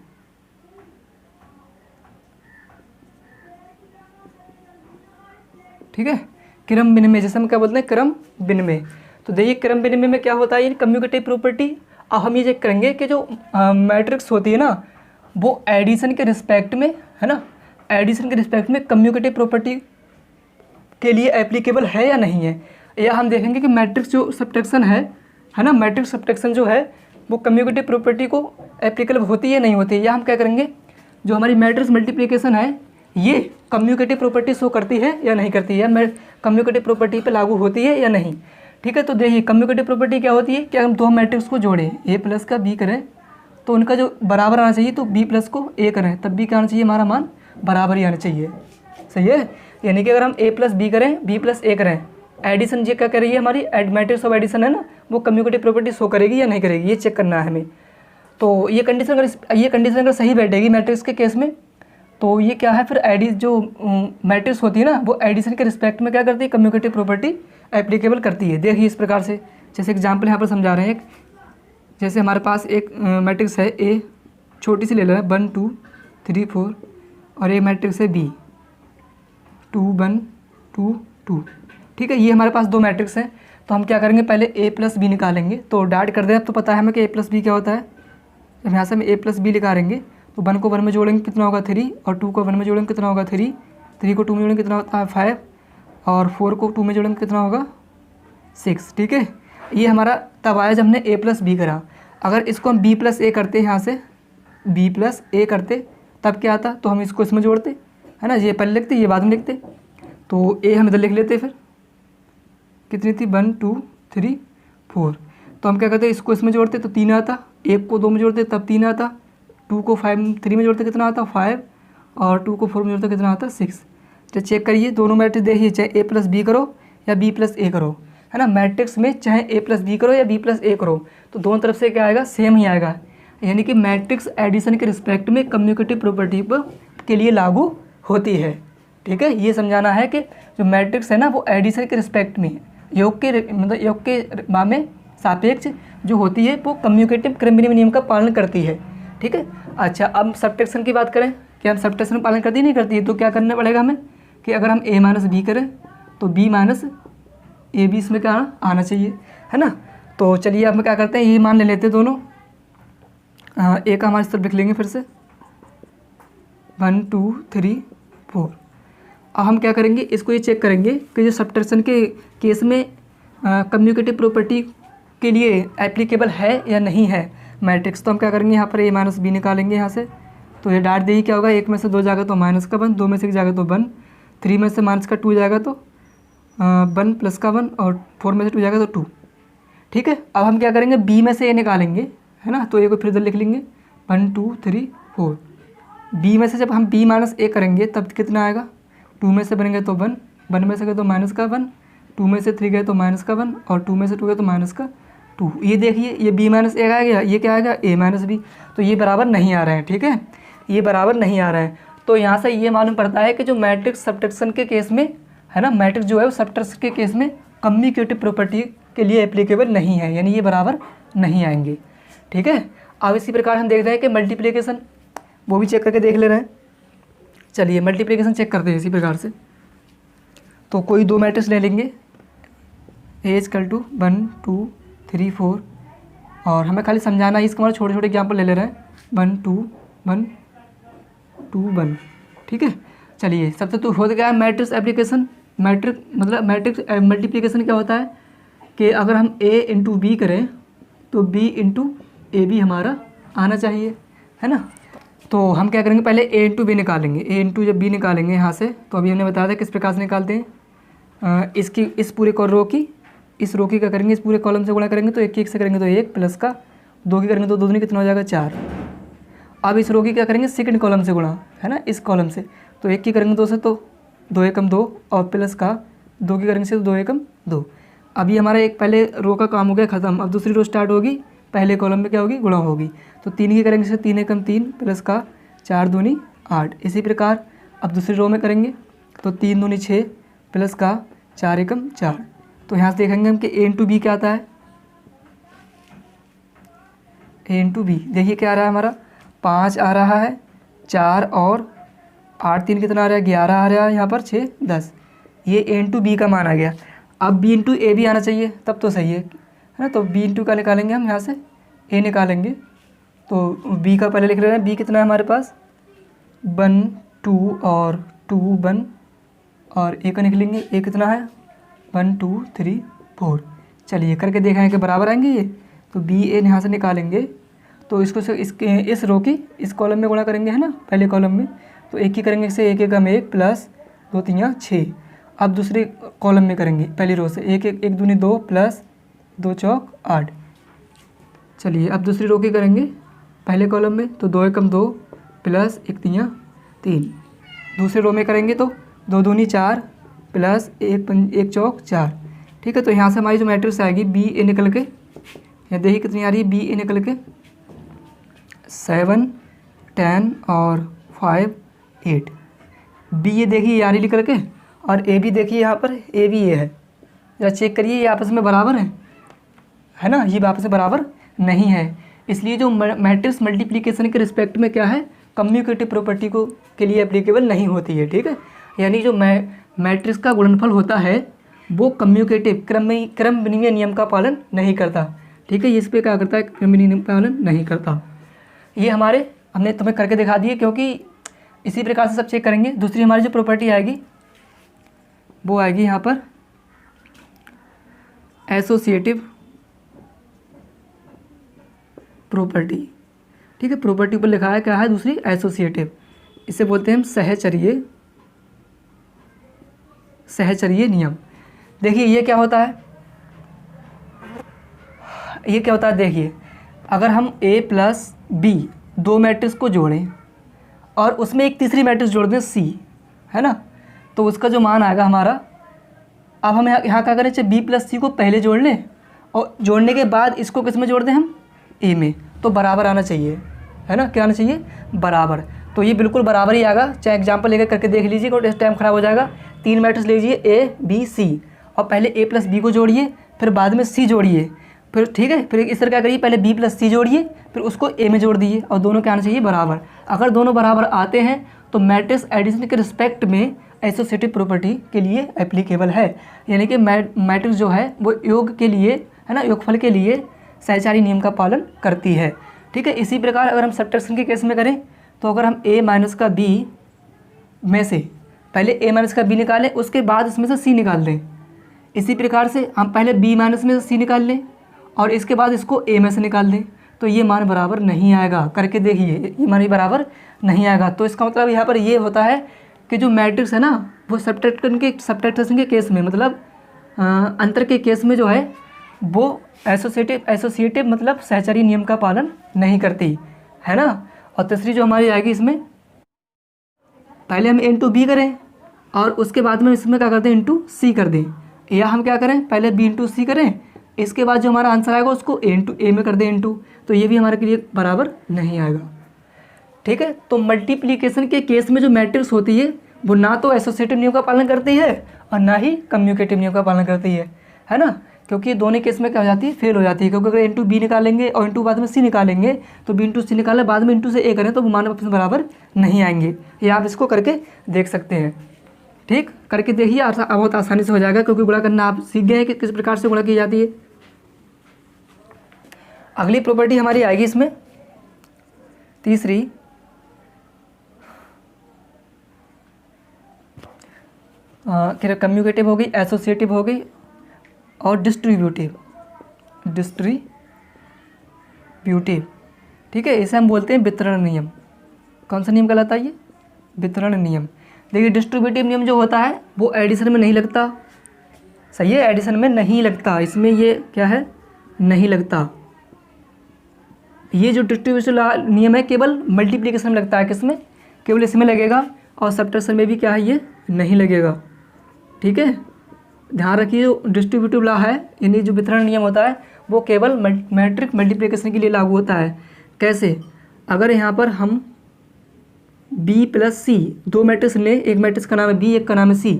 ठीक है। क्रम विनिमय जैसे हम क्या बोलते हैं, क्रम विनिमय। तो देखिए क्रम विनिमय में क्या होता है, ये कम्यूटेटिव प्रॉपर्टी। अब हम ये चेक करेंगे कि जो मैट्रिक्स होती है ना वो एडिशन के रिस्पेक्ट में, है ना, एडिशन के रिस्पेक्ट में कम्यूटेटिव प्रॉपर्टी के लिए एप्लीकेबल है या नहीं है। या हम देखेंगे कि मैट्रिक्स जो सब्ट्रैक्शन है ना, मैट्रिक्स सब्ट्रैक्शन जो है वो कम्यूटेटिव प्रॉपर्टी को एप्लीकेबल होती है नहीं होती है। या हम क्या करेंगे, जो हमारी मैट्रिक्स मल्टीप्लिकेशन है ये कम्यूटेटिव प्रॉपर्टी शो करती है या नहीं करती है, या कम्यूटेटिव प्रॉपर्टी पे लागू होती है या नहीं, ठीक है। तो देखिए कम्यूटेटिव प्रॉपर्टी क्या होती है कि हम दो मैट्रिक्स को जोड़ें, a प्लस का b करें तो उनका जो बराबर आना चाहिए, तो b प्लस को a करें तब भी क्या आना चाहिए, हमारा मान बराबर ही आना चाहिए, सही है। यानी कि अगर हम a प्लस b करें, b प्लस a करें, एडिशन ये क्या कर रही है, हमारी मैट्रिक्स ऑफ एडिशन है ना, वो कम्यूटेटिव प्रॉपर्टी शो करेगी या नहीं करेगी, ये चेक करना है हमें। तो ये कंडीशन अगर सही बैठेगी मैट्रिक्स के केस में, तो ये क्या है फिर जो मैट्रिक्स होती है ना वो एडिशन के रिस्पेक्ट में क्या करती है, कम्यूटेटिव प्रॉपर्टी एप्लीकेबल करती है। देखिए इस प्रकार से, जैसे एग्जांपल यहाँ पर समझा रहे हैं, जैसे हमारे पास एक मैट्रिक्स है ए, छोटी सी ले लेना 1 2 3 4, और एक मैट्रिक्स है बी 2 1 2 2, ठीक है। ये हमारे पास दो मैट्रिक्स हैं। तो हम क्या करेंगे, पहले ए प्लस बी निकालेंगे। तो डाट कर दें, अब तो पता है हमें कि ए प्लस बी क्या होता है। जब यहाँ से हम ए प्लस बी निकालेंगे तो 1 को 1 में जोड़ेंगे कितना होगा 3, और 2 को 1 में जोड़ेंगे कितना होगा 3, 3 को 2 में जोड़ेंगे कितना होता है 5, और 4 को 2 में जोड़ेंगे कितना होगा 6, ठीक है। ये हमारा तब आया जब हमने ए प्लस बी करा। अगर इसको हम बी प्लस ए करते, यहाँ से बी प्लस ए करते तब क्या आता, तो हम इसको इसमें जोड़ते, है ना, ये पहले लिखते ये बाद में लिखते। तो ए हम इधर लिख लेते, फिर कितनी थी 1 2 3 4, तो हम क्या करते इसको इसमें जोड़ते तो 3 आता, 1 को 2 में जोड़ते तब 3 आता, 2 को 3 में जोड़ते कितना आता 5, और 2 को 4 में जोड़ते कितना आता 6। तो चेक करिए दोनों मैट्रिक्स देखिए, चाहे ए प्लस बी करो या बी प्लस ए करो, है ना, मैट्रिक्स में चाहे ए प्लस बी करो या बी प्लस ए करो, तो दोनों तरफ से क्या आएगा, सेम ही आएगा। यानी कि मैट्रिक्स एडिशन के रिस्पेक्ट में कम्यूटेटिव प्रॉपर्टी के लिए लागू होती है, ठीक है। ये समझाना है कि जो मैट्रिक्स है ना वो एडिशन के रिस्पेक्ट में, योग के में सापेक्ष जो होती है वो कम्यूटेटिव क्रम नियम का पालन करती है, ठीक है। अच्छा, अब सब्ट्रैक्शन की बात करें कि हम सब्ट्रैक्शन पालन करती नहीं करती है, तो क्या करना पड़ेगा हमें कि अगर हम a माइनस बी करें तो b माइनस ए बी इसमें क्या आना चाहिए, है ना। तो चलिए अब हम क्या करते हैं, ये मान ले लेते हैं दोनों, ए का हमारे तरफ लिख लेंगे फिर से 1 2 3 4। अब हम क्या करेंगे, इसको ये चेक करेंगे कि जो सब्ट्रैक्शन के केस में कम्यूटेटिव प्रॉपर्टी के लिए एप्लीकेबल है या नहीं है मैट्रिक्स। तो हम क्या करेंगे, यहाँ पर ए माइनस बी निकालेंगे यहाँ से, तो ये डाट देगी क्या होगा, 1 में से 2 जाएगा तो माइनस का 1, 2 में से 1 जाएगा तो 1, 3 में से माइनस का 2 जाएगा तो 1 प्लस का 1, और 4 में से 2 जाएगा तो 2, ठीक है। अब हम क्या करेंगे, बी में से ए निकालेंगे, है ना, तो ए को फिर इधर लिख लेंगे 1 2 3 4। बी में से जब हम बी माइनस ए करेंगे तब कितना आएगा, 2 में से बनेंगे तो 1, 1 में से गए तो माइनस का 1, 2 में से 3 गए तो माइनस का 1, और 2 में से 2 गए तो माइनस का 2। ये देखिए ये b माइनस ए आ गया, ये क्या आएगा a माइनस बी, तो ये बराबर नहीं आ रहे हैं, ठीक है, ये बराबर नहीं आ रहे हैं। तो यहाँ से ये मालूम पड़ता है कि जो मैट्रिक्स सब्ट्रैक्शन के केस में, है ना, मैट्रिक्स जो है वो सब्ट्रैक्शन के केस में कम्यूटेटिव प्रॉपर्टी के लिए एप्लीकेबल नहीं है, यानी ये बराबर नहीं आएंगे, ठीक है। अब इसी प्रकार हम देखते हैं कि मल्टीप्लिकेशन, वो भी चेक करके देख ले रहे हैं। चलिए मल्टीप्लिकेशन चेक करते हैं इसी प्रकार से। तो कोई दो मैट्रिक्स ले लेंगे, ए इजकल टू 1 2 3 4 और हमें खाली समझाना है, इसके हमारे छोटे छोटे एग्जाम्पल ले ले रहे हैं 1 2 1 2 1। ठीक है, चलिए सबसे तो होता क्या है मैट्रिक्स एप्लीकेशन। मैट्रिक्स मतलब मैट्रिक्स मल्टीप्लिकेशन क्या होता है कि अगर हम a इंटू बी करें तो b इंटू ए बी हमारा आना चाहिए, है ना। तो हम क्या करेंगे, पहले a इंटू बी निकालेंगे। a इंटू जब b निकालेंगे यहाँ से, तो अभी हमने बताया था किस प्रकार से निकालते हैं। इसकी इस पूरे रो की इस रो की क्या करेंगे, इस पूरे कॉलम से गुणा करेंगे तो एक से करेंगे तो 1 प्लस का 2 की करेंगे तो 2 दूनी कितना हो जाएगा 4। अब इस रो की क्या करेंगे, सेकंड कॉलम से गुणा, है ना, इस कॉलम से, तो 1 की करेंगे 2 से तो 2 एकम 2 और प्लस का 2 की करेंगे से तो 2 एकम 2। अभी हमारा एक पहले रो का काम हो गया ख़त्म। अब दूसरी रो स्टार्ट होगी, पहले कॉलम में क्या होगी, गुणा होगी, तो 3 की करेंगे से 3 एकम 3 प्लस का 4 दूनी 8। इसी प्रकार अब दूसरी रो में करेंगे तो 3 दूनी 6 प्लस का 4 एकम 4। तो यहाँ से देखेंगे हम कि a इंटू बी क्या आता है, a इंटू बी देखिए क्या आ रहा है हमारा 5 आ रहा है, 4 और 8 3 कितना आ रहा है 11 आ रहा है, यहाँ पर 6 10, ये a इंटू बी का मान आ गया। अब b इंटू ए भी आना चाहिए तब तो सही है ना। तो b इंटू का निकालेंगे हम, यहाँ से a निकालेंगे तो b का पहले लिख रहे हैं, b कितना है हमारे पास 1 2 और 2 1 और a का निकलेंगे, a कितना है 1 2 3 4। चलिए करके देखें कि बराबर आएंगे ये, तो बी ए यहाँ से निकालेंगे तो इसको से इसके इस रो की इस कॉलम में गुणा करेंगे, है ना, पहले कॉलम में, तो 1 की करेंगे से 1 एकम 1 प्लस 2 3 6। अब दूसरे कॉलम में करेंगे पहली रो से 1 दूनी 2 प्लस 2 चौक 8। चलिए अब दूसरी रो की करेंगे पहले कॉलम में, तो 2 एकम 2 प्लस 1 3 3। दूसरे रो में करेंगे तो 2 दूनी 4 प्लस 1 चौक 4। ठीक है, तो यहाँ से हमारी जो मैट्रिक्स आएगी बी ए निकल के, यहाँ देखिए कितनी आ रही है, बी ए निकल के 7 10 और 5 8। बी ए देखिए आ रही निकल के, और ए बी देखिए यहाँ पर ए बी ए है, जरा चेक करिए ये आपस में बराबर है ना, ये आपस में बराबर नहीं है। इसलिए जो मैट्रिक्स मल्टीप्लिकेशन के रिस्पेक्ट में क्या है, कम्यूटेटिव प्रॉपर्टी को के लिए एप्लीकेबल नहीं होती है। ठीक है, यानी जो मैट्रिक्स का गुणनफल होता है वो कम्यूटेटिव क्रम विनिमय नियम का पालन नहीं करता। ठीक है, इस पे क्या करता है, क्रम विनिमय नियम का पालन नहीं करता। ये हमने तुम्हें करके दिखा दिए, क्योंकि इसी प्रकार से सब चेक करेंगे। दूसरी हमारी जो प्रॉपर्टी आएगी वो आएगी यहाँ पर एसोसिएटिव प्रॉपर्टी। ठीक है, प्रॉपर्टी पर लिखा है क्या है दूसरी, एसोसिएटिव, इसे बोलते हैं हम सहचर्य नियम। देखिए ये क्या होता है, देखिए अगर हम a प्लस बी दो मैट्रिक्स को जोड़ें और उसमें एक तीसरी मैट्रिक्स जोड़ दें c, है ना, तो उसका जो मान आएगा हमारा, अब हम यहाँ क्या करें, चाहे b प्लस सी को पहले जोड़ लें और जोड़ने के बाद इसको किस में जोड़ दें हम, a में, तो बराबर आना चाहिए, है ना, क्या आना चाहिए, बराबर। तो ये बिल्कुल बराबर ही आएगा, चाहे एग्जाम्पल लेकर करके देख लीजिए, कोई टाइम खराब हो जाएगा। 3 मैट्रिक्स लीजिए a b c और पहले a प्लस बी को जोड़िए, फिर बाद में c जोड़िए, फिर ठीक है, फिर इस तरह क्या करिए, पहले b प्लस सी जोड़िए, फिर उसको a में जोड़ दीजिए और दोनों क्या आना चाहिए, बराबर। अगर दोनों बराबर आते हैं तो मैट्रिक्स एडिशन के रिस्पेक्ट में एसोसिएटिव प्रॉपर्टी के लिए एप्लीकेबल है। यानी कि मैट्रिक्स जो है वो योग के लिए, है ना, योगफल के लिए सहचारी नियम का पालन करती है। ठीक है, इसी प्रकार अगर हम सब्ट्रैक्शन के केस में करें तो अगर हम a माइनस का b में से पहले a माइनस का b निकालें, उसके बाद इसमें से c निकाल दें। इसी प्रकार से हम पहले b माइनस में से c निकाल लें और इसके बाद इसको a में से निकाल दें, तो ये मान बराबर नहीं आएगा। करके देखिए, ये मान बराबर नहीं आएगा। तो इसका मतलब यहाँ पर ये होता है कि जो मैट्रिक्स है ना, वो सब्ट्रैक्शन के केस में, मतलब अंतर के केस में जो है वो एसोसिएटिव मतलब सहचारी नियम का पालन नहीं करती, है ना। और तीसरी जो हमारी आएगी, इसमें पहले हम इंटू बी करें और उसके बाद में इसमें क्या करते हैं, इंटू सी कर दें, या हम क्या करें, पहले बी इंटू सी करें, इसके बाद जो हमारा आंसर आएगा उसको ए इंटू ए में कर दें इंटू, तो ये भी हमारे के लिए बराबर नहीं आएगा। ठीक है, तो मल्टीप्लिकेशन के केस में जो मैट्रिक्स होती है वो ना तो एसोसिएटिव नियम का पालन करती है और ना ही कम्यूटेटिव नियम का पालन करती है ना, क्योंकि दोनों केस में क्या हो जाती है, फेल हो जाती है। क्योंकि अगर इंटू बी निकालेंगे और इंटू बाद में सी निकालेंगे तो बी इंटू सी निकालें, बाद में इंटू से ए करें तो मान आपस में बराबर नहीं आएंगे। ये आप इसको करके देख सकते हैं। ठीक, करके देखिए, बहुत आसानी से हो जाएगा, क्योंकि गुणा करना आप सीख गए हैं कि किस प्रकार से गुणा की जाती है। अगली प्रॉपर्टी हमारी आएगी इसमें तीसरी, कम्यूटेटिव हो गई, एसोसिएटिव हो गई और डिस्ट्रीब्यूटिव। ठीक है, इसे हम बोलते हैं वितरण नियम। कौन सा नियम कहलाता है ये? वितरण नियम। देखिए डिस्ट्रीब्यूटिव नियम जो होता है वो एडिशन में नहीं लगता, सही है, एडिशन में नहीं लगता, इसमें ये क्या है, नहीं लगता। ये जो डिस्ट्रीब्यूशन नियम है केवल मल्टीप्लिकेशन में लगता है, किसमें? केवल इसमें लगेगा, और सब्ट्रैक्शन में भी क्या है, ये नहीं लगेगा। ठीक है, ध्यान रखिए, जो डिस्ट्रीब्यूटिव लॉ है यानी जो वितरण नियम होता है वो केवल मैट्रिक्स मल्टीप्लिकेशन के लिए लागू होता है। कैसे? अगर यहाँ पर हम b प्लस सी, दो मैट्रिक्स लें, एक मैट्रिक्स का नाम है b, एक का नाम है c,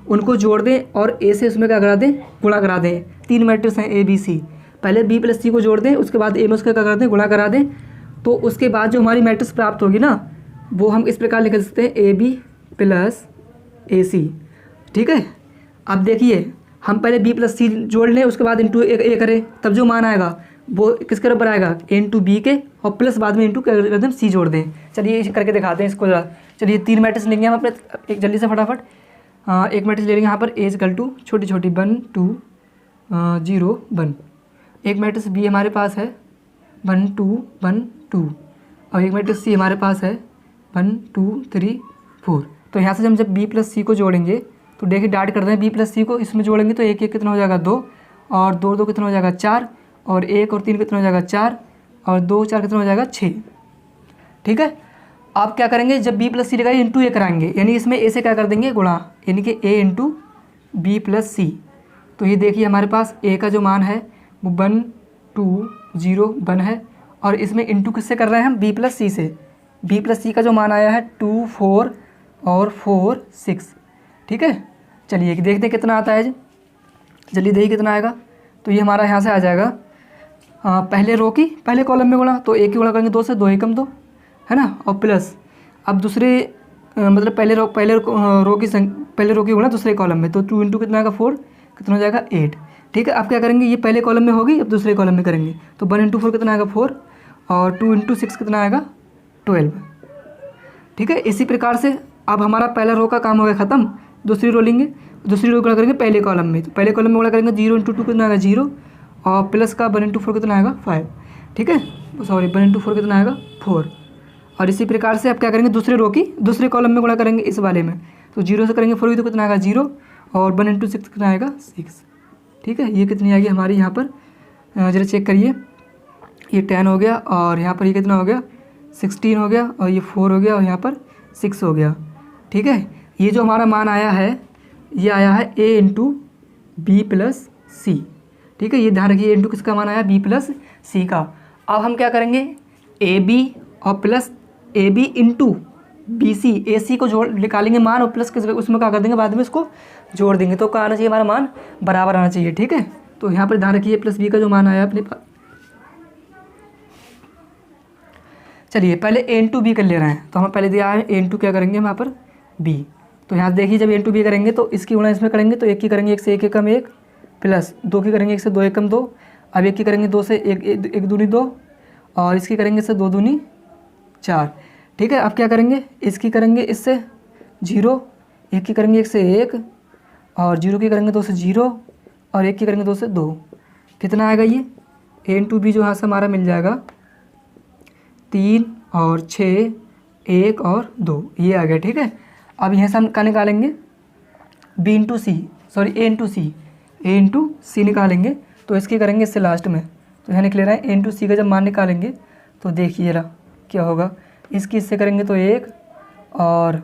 उनको जोड़ दें और a से उसमें क्या करा दें, गुणा करा दें। तीन मैट्रिक्स हैं a b c, पहले b प्लस सी को जोड़ दें, उसके बाद a में उसका क्या करा दें, गुणा करा दें। तो उसके बाद जो हमारी मैट्रिक्स प्राप्त होगी ना, वो हम इस प्रकार लिख सकते हैं a b plus a c। ठीक है, अब देखिए हम पहले b प्लस सी जोड़ लें, उसके बाद इंटू ए करें, तब जो मान आएगा वो किसके बराबर आएगा, a इंटू बी के, और प्लस बाद में इंटू कर दें सी जोड़ दें। चलिए करके दिखाते हैं इसको जरा। चलिए तीन मैट्रिक्स लेंगे हम अपने, एक जल्दी से फटाफट। एक मैट्रिक्स ले लेंगे यहाँ पर a इक्वल टू छोटी छोटी 1 2 0 1। एक मैट्रिक्स b हमारे पास है 1 2 1 2, और एक मैट्रिक्स c हमारे पास है 1 2 3 4। तो यहाँ से हम जब b प्लस सी को जोड़ेंगे तो देखिए डाट कर दें, b प्लस सी को इसमें जोड़ेंगे तो एक एक कितना हो जाएगा 2, और 2 2 कितना हो जाएगा 4, और 1 और 3 कितना हो जाएगा 4, और 2 4 कितना हो जाएगा 6। ठीक है, आप क्या करेंगे, जब b प्लस सी लगाइए इंटू ए कराएंगे, यानी इसमें a से क्या कर देंगे, गुणा, यानी कि a इंटू बी प्लस सी। तो ये देखिए हमारे पास a का जो मान है वो 1 2 0 1 है, और इसमें इंटू किससे कर रहे हैं हम, b प्लस सी से। b प्लस सी का जो मान आया है 2 4 और 4 6। ठीक है, चलिए देखते हैं कितना आता है जी, जल्दी देखिए कितना आएगा। तो ये हमारा यहाँ से आ जाएगा, पहले रो की पहले कॉलम में गुणा, तो एक की गुणा करेंगे 2 से, 2 एकम 2 है ना, और प्लस अब दूसरे मतलब पहले रो की गुणा दूसरे कॉलम में, तो 2 इंटू कितना आएगा 4, कितना हो जाएगा 8। ठीक है, अब क्या करेंगे, ये पहले कॉलम में होगी, अब दूसरे कॉलम में करेंगे, तो 1 इंटू 4 कितना आएगा 4, और 2 इंटू 6 कितना आएगा 12। ठीक है, इसी प्रकार से अब हमारा पहला रो का काम हो गया ख़त्म। दूसरी रो लेंगे, दूसरी रो गुणा करेंगे पहले कॉलम में, तो पहले कॉलम में गुणा करेंगे 0 इंटू 2 कितना आएगा 0, और प्लस का 1 इंटू 4 कितना आएगा 5। ठीक है, सॉरी 1 इंटू 4 कितना आएगा 4। और इसी प्रकार से आप क्या करेंगे, दूसरे रो की दूसरे कॉलम में गुणा करेंगे इस वाले में, तो 0 से करेंगे 4 तो कितना आएगा 0, और 1 इंटू 6 कितना आएगा 6। ठीक है, ये कितनी आएगी हमारी यहाँ पर, जरा चेक करिए, ये 10 हो गया, और यहाँ पर ये कितना हो गया 16 हो गया, और ये 4 हो गया, और यहाँ पर 6 हो गया। ठीक है, ये जो हमारा मान आया है ये आया है a इंटू बी प्लस सी। ठीक है, ये ध्यान रखिए, इंटू किसका मान आया, b प्लस सी का। अब हम क्या करेंगे, ए बी और plus A B into B C, A C को जोड़ निकालेंगे मान, और प्लस उसमें क्या कर देंगे, बाद में इसको जोड़ देंगे, तो क्या आना चाहिए, हमारा मान बराबर आना चाहिए। ठीक है, तो यहाँ पर ध्यान रखिए प्लस बी का जो मान आया अपने पास। चलिए पहले a इंटू बी कर ले रहे हैं, तो हम पहले दिया है a इंटू क्या करेंगे हम यहाँ पर b। तो यहाँ देखिए जब a इंटू बी करेंगे तो इसकी गुणा इसमें करेंगे, तो एक की करेंगे 1 से 1 एकम 1, प्लस 2 की करेंगे 1 से 2 एकम 2, अब एक की करेंगे 2 से 1 दूनी 2, और इसकी करेंगे इससे 2 दूनी 4। ठीक है, अब क्या करेंगे, इसकी करेंगे इससे 0, एक की करेंगे 1 से 1, और 0 की करेंगे 2 से 0, और एक की करेंगे 2 से 2। कितना आएगा ये, a इंटू बी जो यहाँ से हमारा मिल जाएगा 3 और 6 1 और 2, ये आ गया। ठीक है, अब यहाँ से हम क्या निकालेंगे, b into C, sorry a into C निकालेंगे, तो इसकी करेंगे इससे लास्ट में, तो यहाँ निकले रहे हैं a इंटू सी का जब मान निकालेंगे तो देखिए रहा क्या होगा, इसकी इससे करेंगे तो 1, और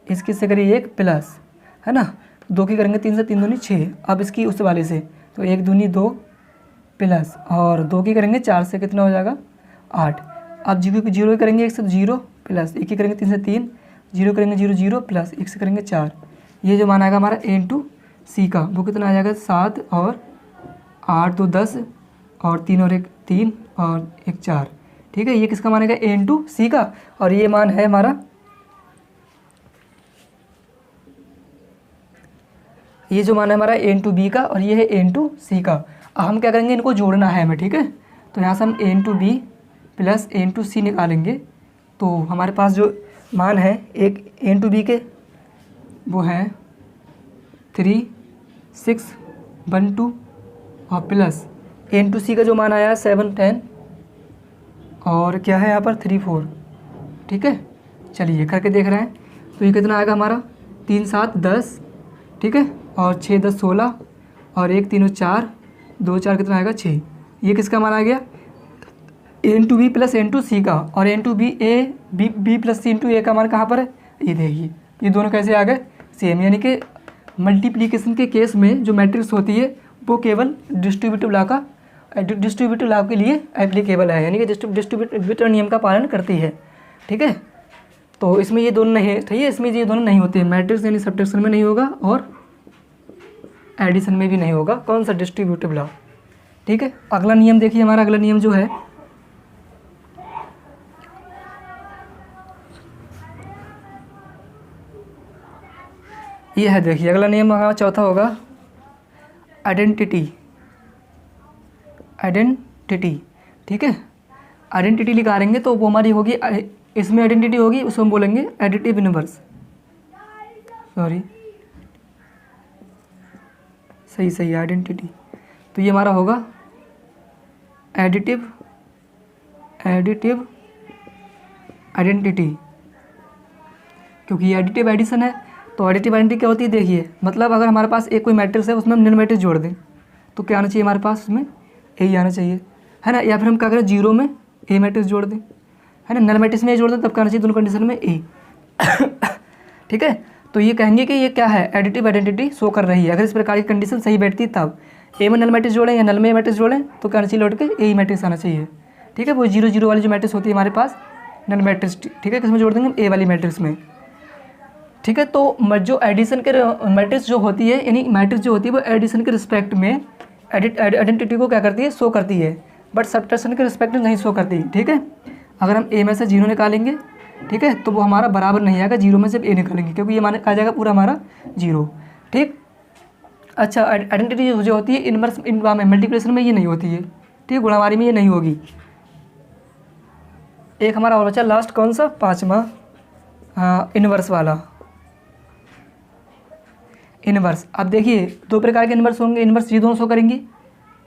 इसकी इससे करिए 1 प्लस, है ना, 2 की करेंगे 3 से 3 दूनी 6, अब इसकी उस वाले से तो 1 दूनी 2 प्लस, और 2 की करेंगे 4 से कितना हो जाएगा 8। अब 0 की करेंगे 1 से 0 प्लस, 1 की करेंगे 3 से 3, 0 करेंगे 0 0 प्लस 1 से करेंगे 4। ये जो मान आएगा हमारा a इंटू सी का वो कितना आ जाएगा 7 और 8 2 10, और 3 और 1 3, और 1 4। ठीक है, ये किसका मान आएगा, a इंटू सी का, और ये मान है हमारा ये जो मान है हमारा a/b का और ये है a/c का। अब हम क्या करेंगे, इनको जोड़ना है हमें, ठीक है। तो यहाँ से हम a/b प्लस a/c निकालेंगे। तो हमारे पास जो मान है एक a/b के वो है 3 6 1 2 और प्लस a/c का जो मान आया 7 10 और क्या है यहाँ पर 3 4, ठीक है। चलिए करके देख रहे हैं। तो ये कितना आएगा हमारा 3 7 10, ठीक है, और 6 10 16 और 1 3 4 2 4 कितना आएगा 6। ये किसका मान आ गया, a/b प्लस a/c का। और a/b प्लस c/a का मान कहाँ पर है, ये देखिए। ये दोनों कैसे आ गए, सेम। यानी कि मल्टीप्लिकेशन के केस में जो मैट्रिक्स होती है वो केवल डिस्ट्रीब्यूटिव लॉ के लिए एप्लीकेबल है, यानी कि डिस्ट्रीब्यूटिव नियम का पालन करती है, ठीक है। तो इसमें ये दोनों नहीं है, इसमें ये दोनों नहीं होते हैं। मैट्रिक्स यानी सब्ट्रैक्शन में नहीं होगा और एडिशन में भी नहीं होगा। कौन सा, डिस्ट्रीब्यूटिव लॉ, ठीक है। अगला नियम देखिए, हमारा अगला नियम जो है ये है। देखिए अगला नियम हमारा चौथा होगा आइडेंटिटी, ठीक है। आइडेंटिटी निकालेंगे तो वो हमारी होगी, इसमें आइडेंटिटी होगी, उसको हम बोलेंगे एडिटिव इनवर्स। सही आइडेंटिटी। तो ये हमारा होगा एडिटिव आइडेंटिटी, क्योंकि ये एडिटिव एडिशन है। तो एडिटिव आइडेंटिटी क्या होती है, देखिए मतलब अगर हमारे पास एक कोई मैट्रिक्स है उसमें हम नल मैट्रिक्स जोड़ दें तो क्या आना चाहिए हमारे पास, उसमें ए ही आना चाहिए, है ना। या फिर हम क्या करें, जीरो में ए मैट्रिक्स जोड़ दें, है ना। नल मैट्रिक्स में ए जोड़ दें तब क्या आना चाहिए, दोनों कंडीशन में ए ठीक है। तो ये कहेंगे कि ये क्या है, एडिटिव आइडेंटिटी शो कर रही है। अगर इस प्रकार की कंडीशन सही बैठती तब ए में नल मैट्रिक्स जोड़ें या नल में ए मैट्रिक्स जोड़ें तो क्या आना चाहिए, लौट के ए ही मैट्रिक्स आना चाहिए, ठीक है। वो 0 0 वाली जो मैट्रिक्स होती है हमारे पास नल मैट्रिक्स, ठीक है, किसमें जोड़ देंगे, ए वाली मैट्रिक्स में, ठीक है। तो जो एडिशन के मैट्रिक्स जो होती है, यानी मैट्रिक्स जो होती है वो एडिशन के रिस्पेक्ट में आइडेंटिटी को क्या करती है, शो करती है, बट सब्ट्रैक्शन के रिस्पेक्ट में नहीं शो करती, ठीक है। अगर हम ए में से 0 निकालेंगे, ठीक है, तो वो हमारा बराबर नहीं आएगा 0 में से ए निकालेंगे, क्योंकि ये मान आ जाएगा पूरा हमारा 0, ठीक। अच्छा, आइडेंटिटी जो होती है इनवर्स में मल्टीप्लिकेशन में ये नहीं होती है, ठीक है, गुणावारी में ये नहीं होगी। एक हमारा और बचा लास्ट, कौन सा, 5वां, इनवर्स वाला, इनवर्स। अब देखिए दो प्रकार के इनवर्स होंगे, इनवर्स ये दोनों शो करेंगी,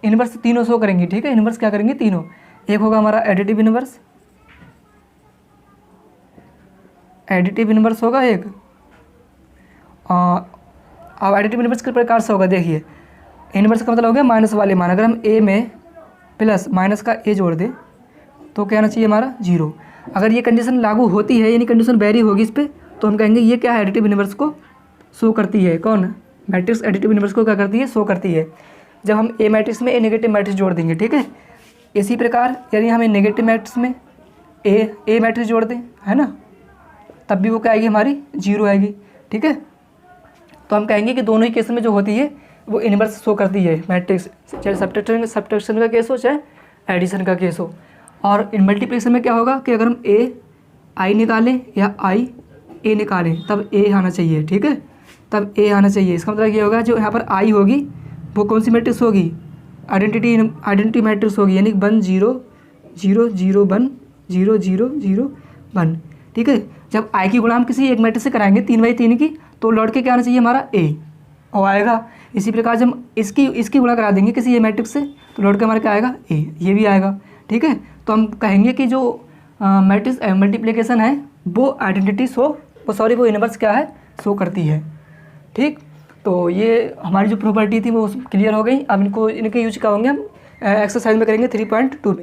इनवर्स तीनों शो करेंगी, ठीक है। इनवर्स क्या करेंगे, तीनों। एक होगा हमारा एडिटिव इनवर्स, होगा एक। अब एडिटिव इनवर्स किस प्रकार से होगा, देखिए इनवर्स का मतलब हो गया माइनस वाले मान। अगर हम ए में प्लस माइनस का ए जोड़ दें तो क्या आना चाहिए हमारा 0। अगर ये कंडीशन लागू होती है, यानी कंडीशन वेरी होगी इस पर, तो हम कहेंगे ये क्या है, एडिटिव इनवर्स को शो करती है। कौन, मैट्रिक्स एडिटिव इनवर्स को क्या करती है, शो करती है। जब हम ए मैट्रिक्स में ए नेगेटिव मैट्रिक्स जोड़ देंगे, ठीक है। इसी प्रकार यदि हमें नेगेटिव मैट्रिक्स में ए मैट्रिक्स जोड़ दें, है ना, तब भी वो क्या आएगी, हमारी 0 आएगी, ठीक है। तो हम कहेंगे कि दोनों ही केस में जो होती है वो इनवर्स शो करती है मैट्रिक्स, चाहे सब्ट्रैक्शन का केस हो चाहे एडिशन का केस हो। और इन मल्टीप्लिकेशन में क्या होगा कि अगर हम ए आई निकालें या आई ए निकालें तब ए आना चाहिए, ठीक है, तब ए आना चाहिए। इसका मतलब ये होगा जो यहाँ पर आई होगी वो कौन सी मैट्रिक्स होगी, आइडेंटिटी मैट्रिक्स होगी, यानी 1 0 0 0 1 0 0 0 1, ठीक है। जब आई की गुणा हम किसी एक मैट्रिक्स से कराएंगे 3/3 की, तो लौट के क्या आना चाहिए हमारा ए और आएगा। इसी प्रकार जब इसकी गुणा करा देंगे किसी ए मैट्रिक्स से तो लौट के हमारा क्या आएगा, ए, ये भी आएगा, ठीक है। तो हम कहेंगे कि जो मैट्रिक्स मल्टीप्लिकेशन है वो आइडेंटिटी वो इनवर्स क्या है, शो करती है, ठीक। तो ये हमारी जो प्रॉपर्टी थी वो क्लियर हो गई। अब इनके यूज क्या होंगे हम एक्सरसाइज में करेंगे 3.2 में।